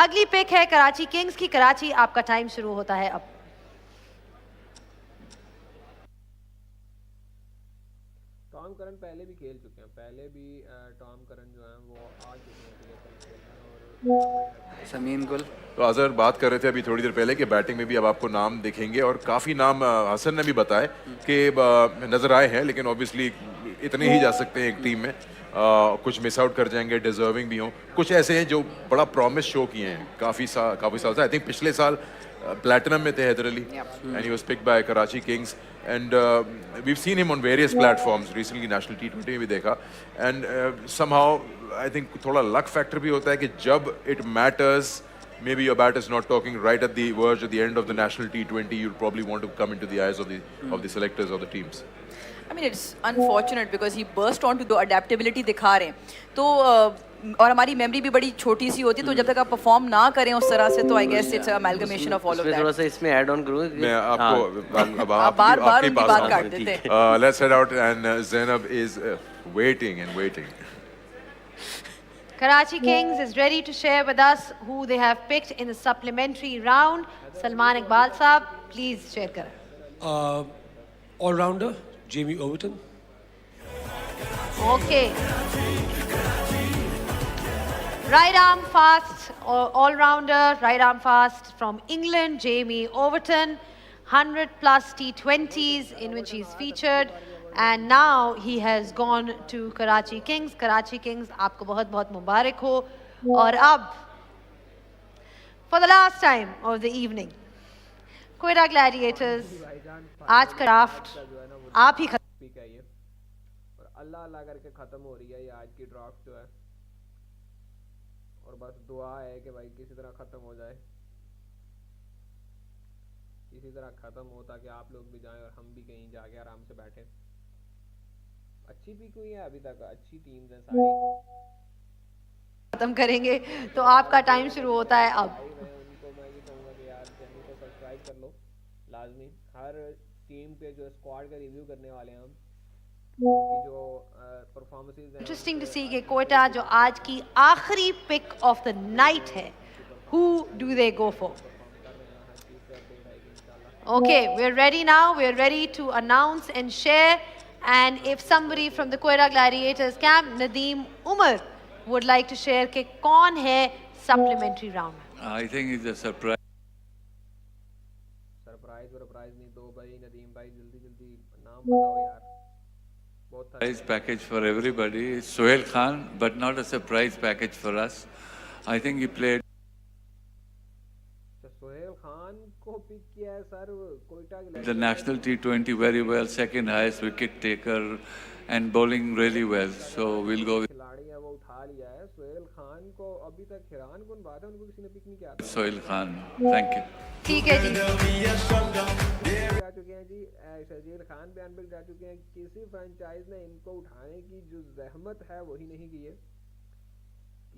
अगली पिक है कराची किंग्स की. कराची आपका टाइम शुरू होता है अब. टॉम करन पहले भी खेल चुके हैं. पहले भी टॉम करन जो है वो आ चुके हैं समीन गुल. तो अजहर बात कर रहे थे अभी थोड़ी देर पहले कि बैटिंग में भी अब आपको नाम दिखेंगे और काफ़ी नाम हसन ने भी बताए कि नज़र आए हैं, लेकिन ऑब्वियसली इतने ही जा सकते हैं एक टीम में. कुछ मिस आउट कर जाएंगे, डिजर्विंग भी हों. कुछ ऐसे हैं जो बड़ा प्रॉमिस शो किए हैं काफ़ी साल से. आई थिंक पिछले साल प्लैटिनम में थे Haider Ali and he was picked by Karachi Kings and we have seen him on various platforms. Recently national T20 में भी देखा एंड समहाउ आई थिंक थोड़ा लक फैक्टर भी होता है कि जब it matters, maybe your bat is not talking right at the verge at the end of the national T20, you'll probably want to come into the eyes of the selectors of the teams. I mean it's unfortunate because he burst onto the adaptability दिखा रहे हैं तो और हमारी memory भी बड़ी छोटी सी होती है, तो जब तक आप परफॉर्म ना करें उस तरह से तो I guess it's amalgamation of all of that. थोड़ा सा इसमें ऐड ऑन करूं. मैं आपको बार-बार उनकी बात काट देते हैं. Let's head out and Zainab is waiting. Karachi Kings is ready to share with us who they have picked in the supplementary round. Salman Iqbal Saab, please share kar. All-rounder, Jamie Overton. Okay. Right arm fast, all-rounder, right arm fast from England, Jamie Overton. 100 plus T20s in which he's featured. And now he has gone to Karachi Kings. Karachi Kings, आपको बहुत बहुत मुबारक हो. और अब, for the last time of the evening, Quetta Gladiators, आज का draft आप ही pick है ये और अल्लाह अल्लाह करके ख़त्म हो रही है ये आज की ड्राफ्ट जो है और बस दुआ है कि भाई किसी तरह ख़त्म हो जाए, किसी तरह ख़त्म हो ताकि आप लोग भी जाएं और हम भी कहीं जाके आराम से बैठें. अच्छी पिक हुई है अभी तक, अच्छी टीम्स हैं सारी. खत्म करेंगे तो आपका टाइम शुरू होता है अब. उनको मैं ये कहूँगा कि यार चैनल को सब्सक्राइब कर लो लाजमी. हर टीम के जो स्क्वाड का रिव्यू करने वाले हैं हम, उनकी जो परफॉर्मेंसेस हैं. इंटरेस्टिंग टू सी कि कोटा जो आज की आखिरी पिक ऑफ द नाइट है, who do they go for? Okay, we're ready now. We're ready to announce and share. And if somebody from the Quetta Gladiators camp, Nadeem Umar, would like to share कि कौन है supplementary round? I think it's a surprise. Surprise नहीं दो भाई. नदीम भाई जल्दी जल्दी नाम बताओ यार. बहुत Surprise package for everybody. Sohail Khan, but not a surprise package for us. I think he played. Sohail Khan को पिक किया है sir Quetta The national T20 very well, second highest wicket taker and bowling really well. So we'll go with खिलाड़ी है वो उठा लिया है. सोहेल खान को अभी तक हैरान कौन बात है, उनको किसी ने पिक नहीं किया. Sohail Khan. Thank you. ठीक है जी. जा चुके हैं जी. शजीर खान बयान पे जा चुके हैं. किसी फ्रेंचाइज ने इनको उठाने की जो जहमत है वही नहीं की है.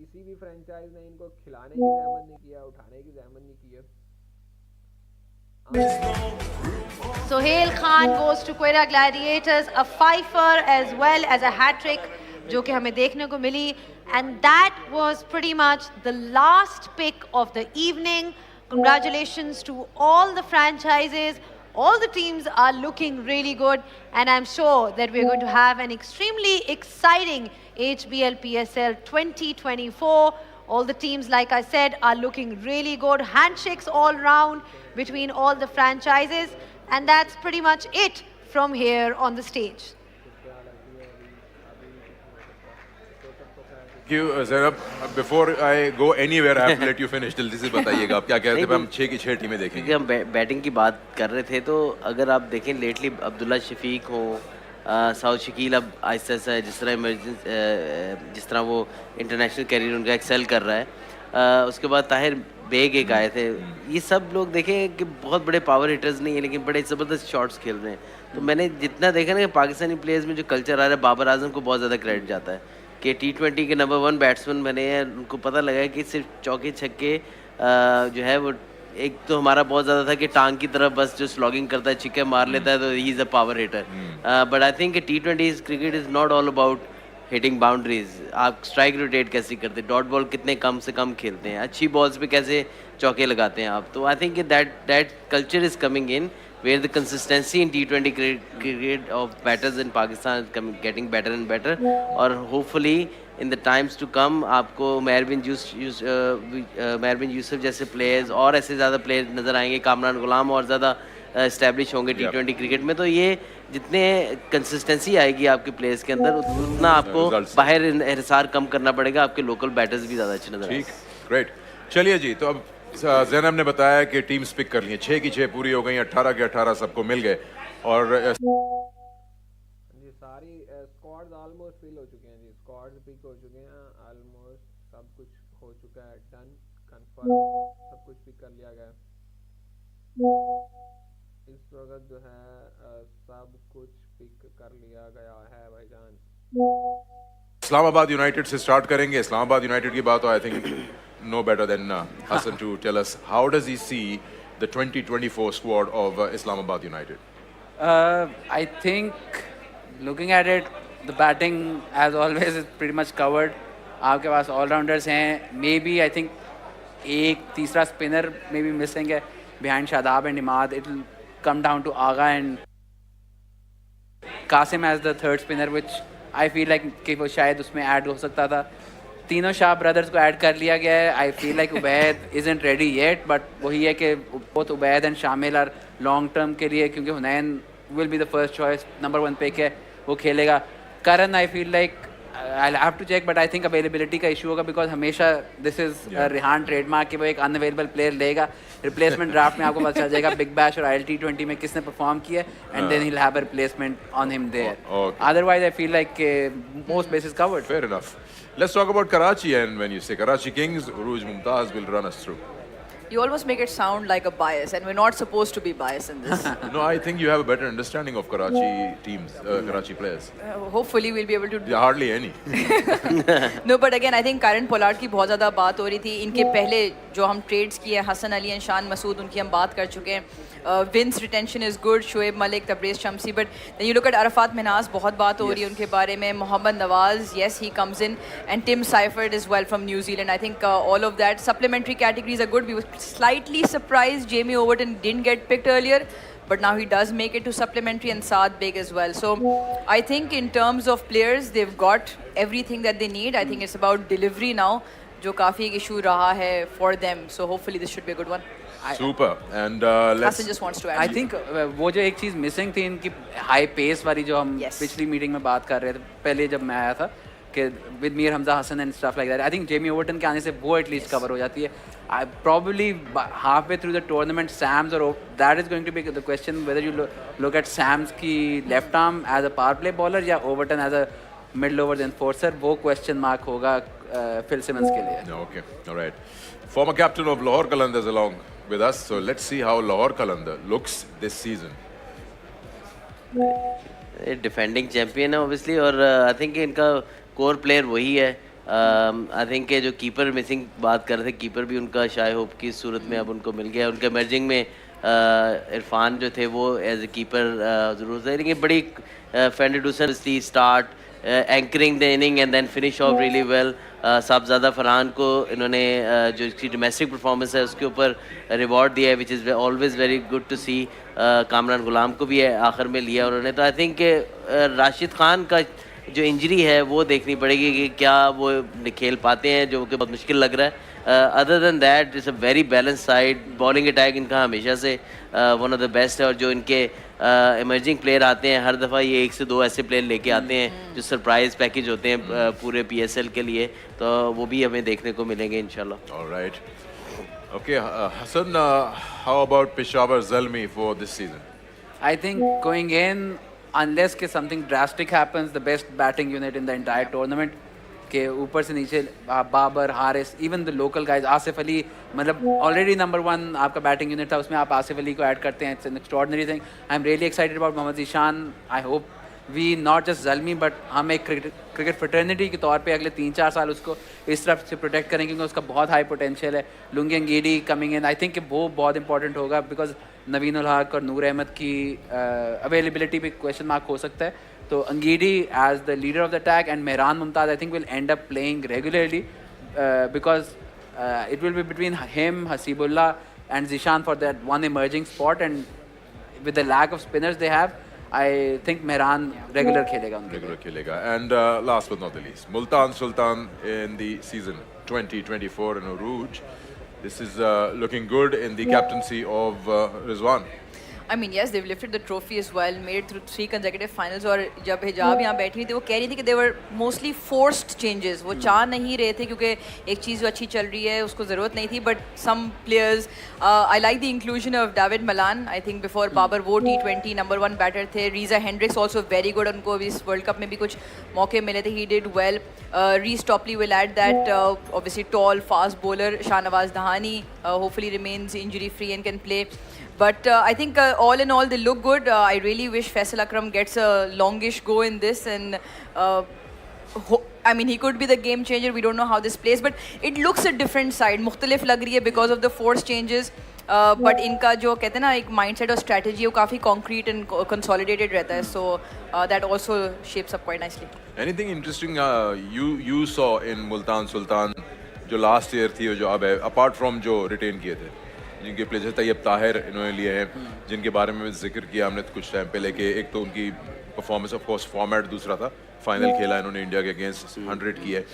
किसी भी फ्रेंचाइज ने इनको खिलाने की जहमत नहीं किया, उठाने की जहमत नहीं की है. Sohail Khan goes to Quetta Gladiators, a fifer as well as a hat-trick जो कि हमें देखने को मिली. And that was pretty much the last pick of the evening. Congratulations to all the franchises. All the teams are looking really good, and I'm sure that we're going to have an extremely exciting HBL PSL 2024. All the teams, like I said, are looking really good. Handshakes all round between all the franchises, and that's pretty much it from here on the stage. Thank you, Zainab. Before I go anywhere, I have to let you finish. जल्दी से बताइएगा आप क्या कह रहे थे. हम 6 की 6 टीमें देखेंगे. हम बैटिंग की बात कर रहे थे तो अगर आप देखें लेटली अब्दुल्ला शफीक हो, साउथ शकील अब आहिस्ता आहिस्ता जिस तरह वो इंटरनेशनल कैरियर उनका एक्सेल कर रहा है. उसके बाद ताहिर बेग एक आए थे. ये सब लोग देखें कि बहुत बड़े पावर हिटर्स नहीं है लेकिन बड़े ज़बरदस्त शॉट्स खेल रहे हैं. तो मैंने जितना देखा ना कि पाकिस्तानी प्लेयर्स में जो कल्चर आ रहा है, बाबर आजम को बहुत ज़्यादा क्रेडिट जाता है कि T20 के नंबर 1 बैट्समैन बने हैं. उनको पता लगा है कि सिर्फ चौके छक्के जो है वो एक तो हमारा बहुत ज़्यादा था कि टांग की तरफ बस जो स्लॉगिंग करता है, छिक्के मार लेता है, तो he is a power hitter. But I think T20 cricket is not all about hitting boundaries. आप स्ट्राइक रोटेट कैसे करते हैं, डॉट बॉल कितने कम से कम खेलते हैं, अच्छी बॉल्स पे कैसे चौके लगाते हैं आप. तो I think that culture is coming in where the consistency in T20 cricket of batters in Pakistan is getting better and better. और hopefully in the times to come आपको मेहर बिन यूसुफ जैसे प्लेयर्स और ऐसे ज़्यादा प्लेयर्स नज़र आएंगे. कामरान गुलाम और ज़्यादा इस्टेब्लिश होंगे T20 क्रिकेट में. तो ये जितने कंसिस्टेंसी आएगी आपके प्लेयर्स के अंदर उतना आपको बाहर इंहिसार कम करना पड़ेगा. आपके लोकल बैटर्स भी ज़्यादा अच्छे नज़र आएंगे. ठीक, ग्रेट. चलिए जी, तो अब ज़ैनब ने बताया कि टीम्स पिक कर ली हैं. 6 की 6 पूरी हो गई, 18 के 18 सबको मिल गए और जी सारी स्क्वाड्स ऑलमोस्ट फिल हो चुके हैं जी. स्क्वाड्स पिक हो चुके हैं ऑलमोस्ट, सब कुछ हो चुका है, डन, कंफर्म, सब कुछ पिक कर लिया गया. इस वक्त जो है सब कुछ पिक कर लिया गया है भाईजान. इस्लामाबाद यूनाइटेड से स्टार्ट करेंगे. इस्लामाबाद यूनाइटेड की बात, I think no better than Hassan to tell us how does he see the 2024 squad of Islamabad United. I think looking at it, the batting as always is pretty much covered. आपके पास allrounders हैं, may B I think एक तीसरा spinner may be missing है behind Shadab and Imad. It will come down to Agha and Qasim as the third spinner, which I feel like कि वो शायद उसमें add हो सकता था. तीनों शाह ब्रदर्स को ऐड कर लिया गया है. I feel like Ubaid isn't ready yet, but वही है कि both उबैद and शामिल are long term के लिए, क्योंकि हुनैन will be the first choice, number 1 pick है, वो खेलेगा. Karan I feel like I'll have to check, but I think availability का issue होगा, because हमेशा this is a Rehan trademark कि वो एक unavailable player लेगा. Replacement draft में आपको पता चल जाएगा Big Bash और ILT20 में किसने perform किया, and then he'll have a replacement on him there. Otherwise I feel like most bases covered. Fair enough. Let's talk about Karachi, and when you say Karachi Kings, Uruj Mumtaz will run us through. You almost make it sound like a bias, and we're not supposed to be biased in this. No, I think you have a better understanding of Karachi teams, Karachi players. Hopefully we'll be able to. Yeah, hardly any. No, but again, I think Karan Pollard की बहुत ज़्यादा बात हो रही थी. इनके पहले जो हम trades किए, हसन अली and शान मसूद, उनकी हम बात कर चुके हैं. Vince retention is good, Shoaib Malik, Tabriz Shamsi, but then you look at Arafat Minhas, बहुत बात हो रही है उनके बारे में. Mohammad Nawaz, yes, he comes in, and Tim Seifert as well from New Zealand. I think all of that supplementary categories are good. We were slightly surprised Jamie Overton didn't get picked earlier, but now he does make it to supplementary, and Saad Beg as well. So I think in terms of players, they've got everything that they need. I think it's about delivery now, जो काफ़ी एक issue रहा है for them. So hopefully this should be a good one. Super. And let's. Hassan just wants to add. I think वो जो एक चीज़ missing थी इनकी हाई पेस वाली, जो हम पिछली मीटिंग में बात कर रहे थे पहले जब मैं आया था, कि with Mir Hamza Hasan and stuff like that, I think Jamie Overton के आने से वो एटलीस्ट कवर हो जाती है. Probably halfway through the tournament, Sam's or that is going to be the question, whether you look at Sam's की left arm as a power play bowler या Overton as a middle over enforcer, वो question mark होगा Phil Simmons के लिए. Okay, all right. Former captain of Lahore Qalandars along with us, so let's see how Lahore Qalandar looks this season. Defending champion है obviously, और I think इनका core player वही है. I think के जो keeper missing बात कर रहे थे, कीपर भी उनका शाय होप की सूरत में अब उनको मिल गया. उनके मर्जिंग में इरफान जो थे वो एज ए कीपर ज़रूर थे, लेकिन बड़ी फेंडुसन थी start, anchoring the inning and then finish off really well. Sahibzada Farhan को इन्होंने जो इसकी डोमेस्टिक परफॉर्मेंस है उसके ऊपर रिवॉर्ड दिया है, which is always very good to see. Kamran Ghulam को भी आखिर में लिया उन्होंने. तो आई थिंक राशिद खान का जो इंजरी है वो देखनी पड़ेगी कि क्या वो खेल पाते हैं, जो कि बहुत मुश्किल लग रहा है. Other than that is a very balance side. Bowling attack इनका हमेशा से वन ऑफ द बेस्ट है, और जो इनके इमर्जिंग प्लेयर आते हैं हर दफ़ा ये 1 से 2 ऐसे प्लेयर लेके आते हैं जो सरप्राइज पैकेज होते हैं पूरे PSL के लिए, तो वो भी हमें देखने को मिलेंगे इंशाल्लाह. All right. Okay, Hassan, how about Peshawar Zalmi for this season? I think going in, unless के something drastic happens, the best batting unit in the entire tournament, के ऊपर से नीचे Babar, Haris, even the local guys, Asif Ali, मतलब already number 1 आपका batting unit था, उसमें आप आसिफ अली को add करते हैं. It's an extraordinary thing. I'm really excited about Mohammad Zeeshan. I hope we not just Zalmi, but हम एक क्रिकेट फ्रेटर्निटी के तौर पे अगले 3-4 साल उसको इस तरफ से प्रोटेक्ट करेंगे, क्योंकि उसका बहुत हाई पोटेंशियल है. Lungi अंगीडी coming in, I think वो बहुत इंपॉर्टेंट होगा, बिकॉज नवीन उल हक और नूर अहमद की अवेलेबिलिटी पे क्वेश्चन मार्क हो सकता है. तो Ngidi as the leader of the attack and Mehran Mumtaz I think will end up playing regularly, because it will be between him, Hasibullah and Zeeshan for that one emerging spot. And with the lack of spinners they have, I think Mehran regular खेलेगा. Regular खेलेगा. And last but not the least, Multan Sultan in the season 2024 in Uruj. This is looking good in the captaincy of Rizwan. I mean, yes, they've lifted the trophy as well, made it through 3 consecutive finals. और जब हिजाब यहाँ बैठी हुई थी वो कह रही थी कि they were mostly forced changes. वो चाह नहीं रहे थे क्योंकि एक चीज़ जो अच्छी चल रही है उसको ज़रूरत नहीं थी. But some players, I like the inclusion of David Malan. I think before Babar वो T20 number 1 batter थे. Reza Hendricks also very good. उनको इस World Cup में भी कुछ मौके मिले थे. He did well. Reece Topley will add that. Obviously tall, fast bowler. Shahnawaz Dahani hopefully remains injury free and can play. But I think all in all, they look good. I really wish Faisal Akram gets a longish go in this. And I mean, he could be the game changer. We don't know how this plays. But it looks a different side. Mukhtalif lag rahi hai because of the force changes. But इनका जो कहते हैं ना एक mindset और strategy वो काफ़ी concrete and consolidated रहता है, so that also shapes up quite nicely. Anything interesting you saw in Multan Sultan जो लास्ट ईयर थी और जो अब है, अपार्ट फ्रॉम जो रिटेन किए थे जिनके प्लेयर्स तैयब ताहिर इन्होंने लिए हैं, जिनके बारे में जिक्र किया हमने कुछ टाइम पहले कि एक तो उनकी परफॉर्मेंस ऑफ कोर्स फॉर्मेट दूसरा था, फाइनल खेला इन्होंने इंडिया के अगेंस्ट 100 की है,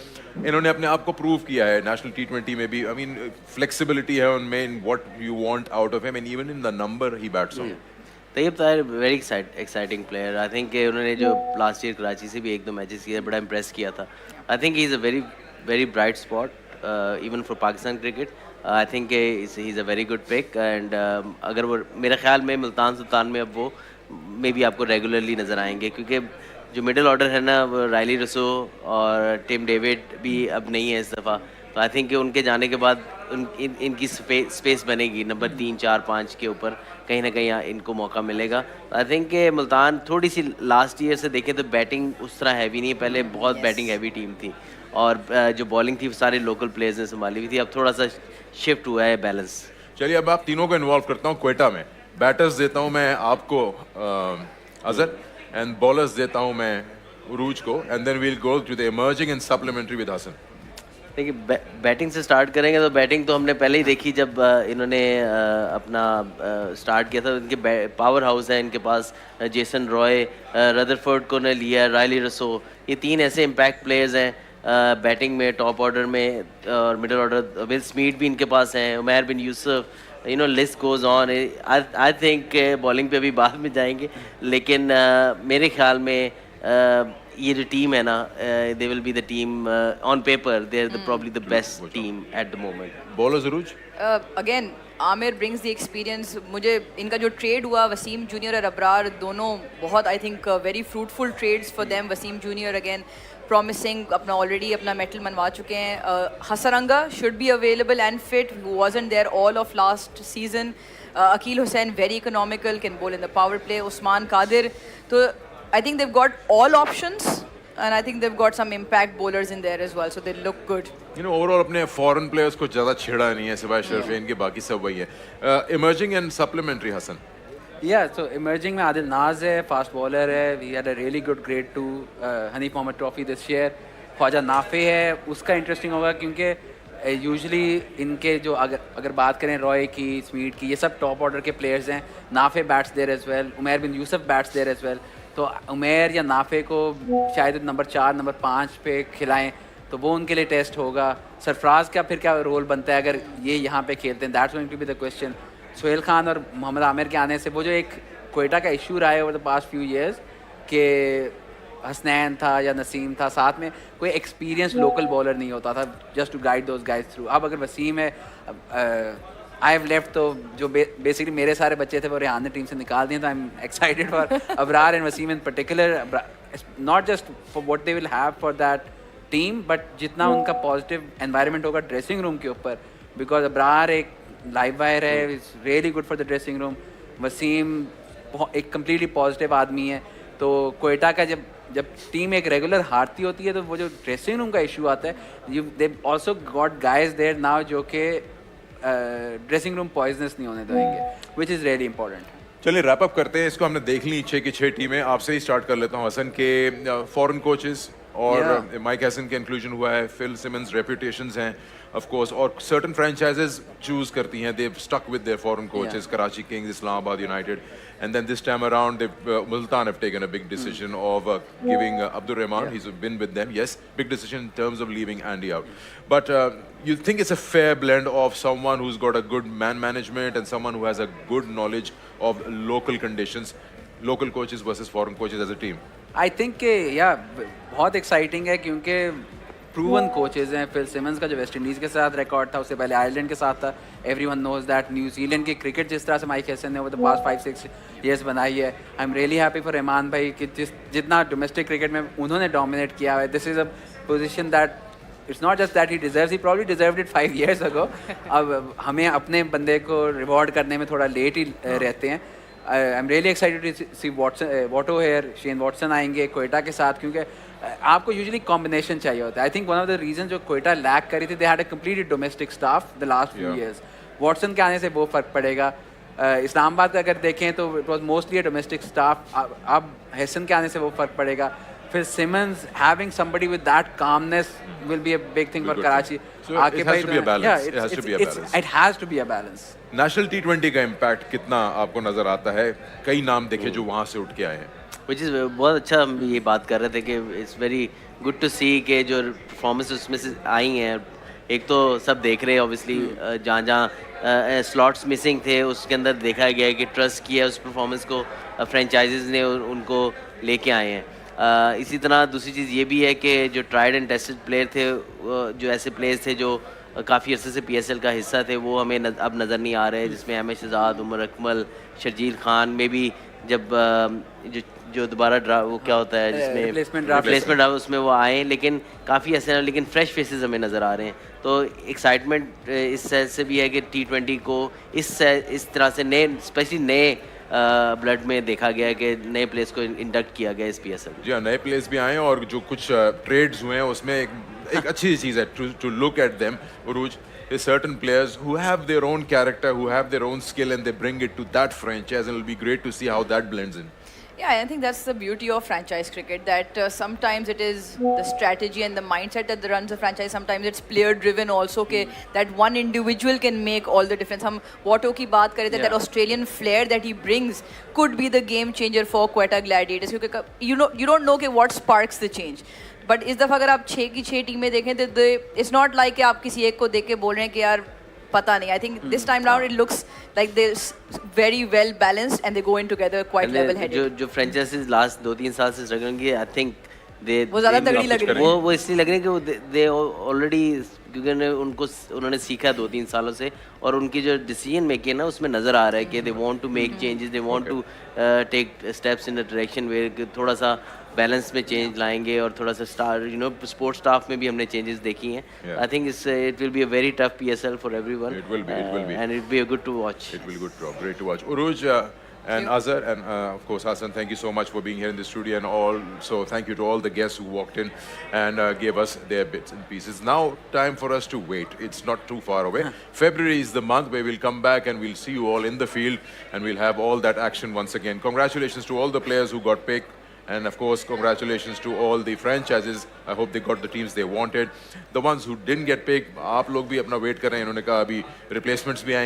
इन्होंने अपने आप को प्रूव किया है नेशनल T20 में भी. आई मीन फ्लेक्सिबिलिटी है उनमें in what you want out of him and even in the number he bats on. Tayyab Tahir very exciting player. I think उन्होंने जो लास्ट ईयर कराची से भी एक दो मैचेस किए बड़ा इंप्रेस किया था. I think he is a very bright spot even for Pakistan cricket. I think he is a very good pick and अगर वो मेरे ख्याल में मुल्तान सुल्तान में अब वो मे बी आपको रेगुलरली नज़र आएंगे, क्योंकि जो मिडिल ऑर्डर है ना वो रायली रसो और टिम डेविड भी अब नहीं है इस दफ़ा. तो आई थिंक उनके जाने के बाद इनकी स्पेस बनेगी नंबर 3, 4, 5 के ऊपर, कहीं ना कहीं इनको मौका मिलेगा. आई थिंक मुल्तान थोड़ी सी लास्ट ईयर से देखें तो बैटिंग उस तरह हैवी नहीं है, पहले बहुत बैटिंग हैवी टीम थी और जो बॉलिंग थी सारे लोकल प्लेयर्स ने संभाली हुई थी. अब थोड़ा सा शिफ्ट हुआ है बैलेंस. चलिए अब आप तीनों को इन्वॉल्व करता हूँ क्वेटा में. बैटर्स देता हूँ मैं आपको अजहर एंड बॉलर्स देता हूँ मैं उरूज को, and then we'll go to the emerging and supplementary with Hasan. देखिए बैटिंग से स्टार्ट करेंगे तो बैटिंग तो हमने पहले ही देखी जब इन्होंने अपना स्टार्ट किया था. इनके पावर हाउस है इनके पास, जेसन रॉय, रदरफोर्ड को ने लिया, रायली रसो, ये 3 ऐसे इम्पैक्ट प्लेयर्स हैं बैटिंग में, टॉप ऑर्डर में और मिडिल ऑर्डर. विल स्मीथ भी इनके पास हैं, Umair bin Yousuf, you know list goes on. I think bowling पे अभी बाद में जाएंगे, लेकिन मेरे ख्याल में ये जो टीम है ना they will be the team on paper they are probably the best team at the moment. Bowlers Urooj again Aamir brings the experience. मुझे इनका जो ट्रेड हुआ वसीम जूनियर और अबरार दोनों बहुत I think very fruitful trades for them. Wasim junior again promising, अपना already अपना medal मनवा चुके हैं. Hasaranga should be available and fit, wasn't there all of last season. Akeal Hosein very economical, can bowl in the power play. Usman Qadir. तो I think they've got all options and I think they've got some impact bowlers in there as well, so they look good. You know, overall अपने foreign players को ज़्यादा छेड़ा नहीं है सिवाय शरफीन के, बाकी सब वही है. Emerging and supplementary Hasan. Yeah, so emerging में आदिल नाज है, fast bowler है. We had a really good grade 2 Hanif Mohammad trophy this year. Khawaja Nafay है, उसका इंटरेस्टिंग होगा क्योंकि यूजली इनके जो अगर बात करें रॉय की, स्मीट की, ये सब टॉप ऑर्डर के प्लेयर्स हैं. Nafay bats there as well, Umair bin Yousuf bats there as well. तो उमैर या नाफे को शायद नंबर 4, नंबर 5 पे खिलाएं तो वो उनके लिए टेस्ट होगा. सरफराज का फिर क्या रोल बनता है अगर ये यहाँ पे खेलते हैं, that's going to be the question. Sohail Khan और मोहम्मद आमिर के आने से वो जो एक क्वेटा का इशू रहा है over the past few years कि हसनैन था या नसीम था, साथ में कोई एक्सपीरियंस लोकल बॉलर नहीं होता था just to guide those guys through. अब अगर वसीम है, आई हैव लेफ्ट, तो जो बेसिकली मेरे सारे बच्चे थे वो रेहान ने टीम से निकाल दिए. तो I am excited for Abrar and Wasim in particular, not just for what they will have for that team but जितना उनका पॉजिटिव एनवायरनमेंट होगा ड्रेसिंग रूम के ऊपर. बिकॉज अबरार एक लाइव वायर है, is really good for the dressing room. Wasim एक completely positive आदमी है. तो क्वेटा का जब टीम एक रेगुलर हारती होती है तो वो जो ड्रेसिंग रूम का इशू आता है, they also got guys there now जो कि ड्रेसिंग रूम पॉइजनस नहीं होने देंगे, विच इज़ रियली इंपॉर्टेंट. चलिए रैप अप करते हैं इसको. हमने देख ली 6 की 6 टीमें. आपसे ही स्टार्ट कर लेता हूँ हसन के फॉरेन कोचेस और माइक हैसन के इंक्लूजन हुआ है. फिल सिमंस रेपुटेशंस हैं ऑफ कोर्स, और सर्टन फ्रेंचाइजेस चूज करती हैं, they stuck with their foreign coaches. Karachi Kings, Islamabad United, and then this time around Multan have taken a big decision of giving Abdur Rahman, he's been with them, yes, big decision in terms of leaving Andy out. But you think it's a fair blend of someone who's got a good man management and someone who has a good knowledge of local conditions, local coaches versus foreign coaches as a team? I think बहुत exciting है क्योंकि proven coaches हैं. Phil Simmons का जो West Indies के साथ record था, उससे पहले आयरलैंड के साथ था. Everyone knows that. न्यूजीलैंड की क्रिकेट जिस तरह से माइक हैसन ने वो द पास्ट 5-6 ईयर्स बनाई है, आई am really happy for Rahman भाई कि जितना डोमेस्टिक क्रिकेट में उन्होंने डोमिनेट किया है. This is a position that it's not just that he deserves, he probably deserved it 5 years ago. अब हमें अपने बंदे को रिवॉर्ड करने में थोड़ा लेट ही रहते हैं. I am really excited to see Watto here, Shane Watson आएंगे क्वेटा के साथ, क्योंकि आपको यूजुअली कॉम्बिनेशन चाहिए होता है. I think one of the reason जो क्वेटा लैक करी थी, they had a completely domestic staff the last few years. Watson के आने से वो फ़र्क पड़ेगा। इस्लामाबाद का अगर देखें तो it was mostly a domestic staff, अब हसन के आने से वो फ़र्क पड़ेगा। फिर Simmons having somebody with that calmness will be a big thing for Karachi. आगे it has to be a balance. It has to be a balance. It has to be a balance. National T20 का impact कितना आपको नजर आता है? कई नाम देखे जो वहाँ से उठ के आए हैं। Which is बहुत अच्छा, हम ये बात कर रहे थे कि इट्स वेरी गुड टू सी कि जो परफॉर्मेंस उसमें से आई हैं, एक तो सब देख रहे हैं ऑब्वियसली, जहाँ जहाँ स्लॉट्स मिसिंग थे उसके अंदर देखा गया है कि ट्रस्ट किया उस परफॉर्मेंस को फ्रेंचाइजीज ने, उनको लेके आए हैं। इसी तरह दूसरी चीज़ ये भी है कि जो ट्राइड एंड टेस्टेड प्लेयर थे, जो ऐसे प्लेयर्स थे जो काफ़ी अर्से से PSL का हिस्सा थे, वो हमें अब नज़र नहीं आ रहे, जिसमें अहमद शहजाद, उमर अकमल, शर्जील खान में भी जब जो दोबारा वो क्या होता है जिसमें रिप्लेसमेंट ड्राफ्ट उसमें वो आए, लेकिन काफ़ी ऐसे, लेकिन फ्रेश फेसेस हमें नज़र आ रहे हैं। तो एक्साइटमेंट इस से भी है कि T20 को इस तरह से नए, स्पेशली नए ब्लड में देखा गया है कि नए प्लेयर्स को इंडक्ट किया गया इस PSL। जी हाँ, नए प्लेयर्स भी आए हैं और जो कुछ ट्रेड्स हुए हैं उसमें एक अच्छी चीज़ है to look at them. Urooj is certain players who have their own character, who have their own skill, and they bring it to that franchise, and it'll be great to see how that blends in. Yeah, I think that's the beauty of franchise cricket, that sometimes it is the strategy and the mindset that runs a franchise. Sometimes it's player driven also, that one individual can make all the difference. हम Watto की बात करें थे, that Australian flair that he brings could be the game changer for Quetta Gladiators, क्योंकि you don't know what sparks the change. But इस दफ़ा अगर आप 6 की 6 टीमें देखें तो इट्स नॉट लाइक कि आप किसी एक को देख के बोल रहे हैं कि यार पता नहीं। आई think this time round it looks like they very well balanced and they go in together quite level headed. जो फ्रेंचाइजीज लास्ट 2-3 साल से स्ट्रगल की, आई थिंक वो ज़्यादा तगड़ी लग रही है। वो इसलिए लग रही है कि दे ऑलरेडी, क्योंकि उन्होंने सीखा 2-3 सालों से, और उनकी जो डिसीजन मेकिंग है ना उसमें नज़र आ रहा है कि they want to make changes, they want to take steps in a direction way थोड़ा सा बैलेंस में चेंज लाएंगे, और थोड़ा सा स्पोर्ट्स स्टाफ में भी हमने चेंजेस देखी हैं। I think it will be a very tough PSL for everyone, it will be and it will be good to watch. It will be great to watch. Uruj and Azhar and of course Hassan, thank you so much for being here in the studio, and also thank you to all the guests who walked in and gave us their bits and pieces. Now time for us to wait. It's not too far away. February is the month where we'll come back and we'll see you all in the field, and we'll have all that action once again. Congratulations to all the players who got picked, and of course congratulations to all the franchises. I hope they got the teams they wanted. The ones who didn't get picked, आप लोग भी अपना wait कर रहे हैं, इन्होंने कहा अभी replacements भी आएंगे।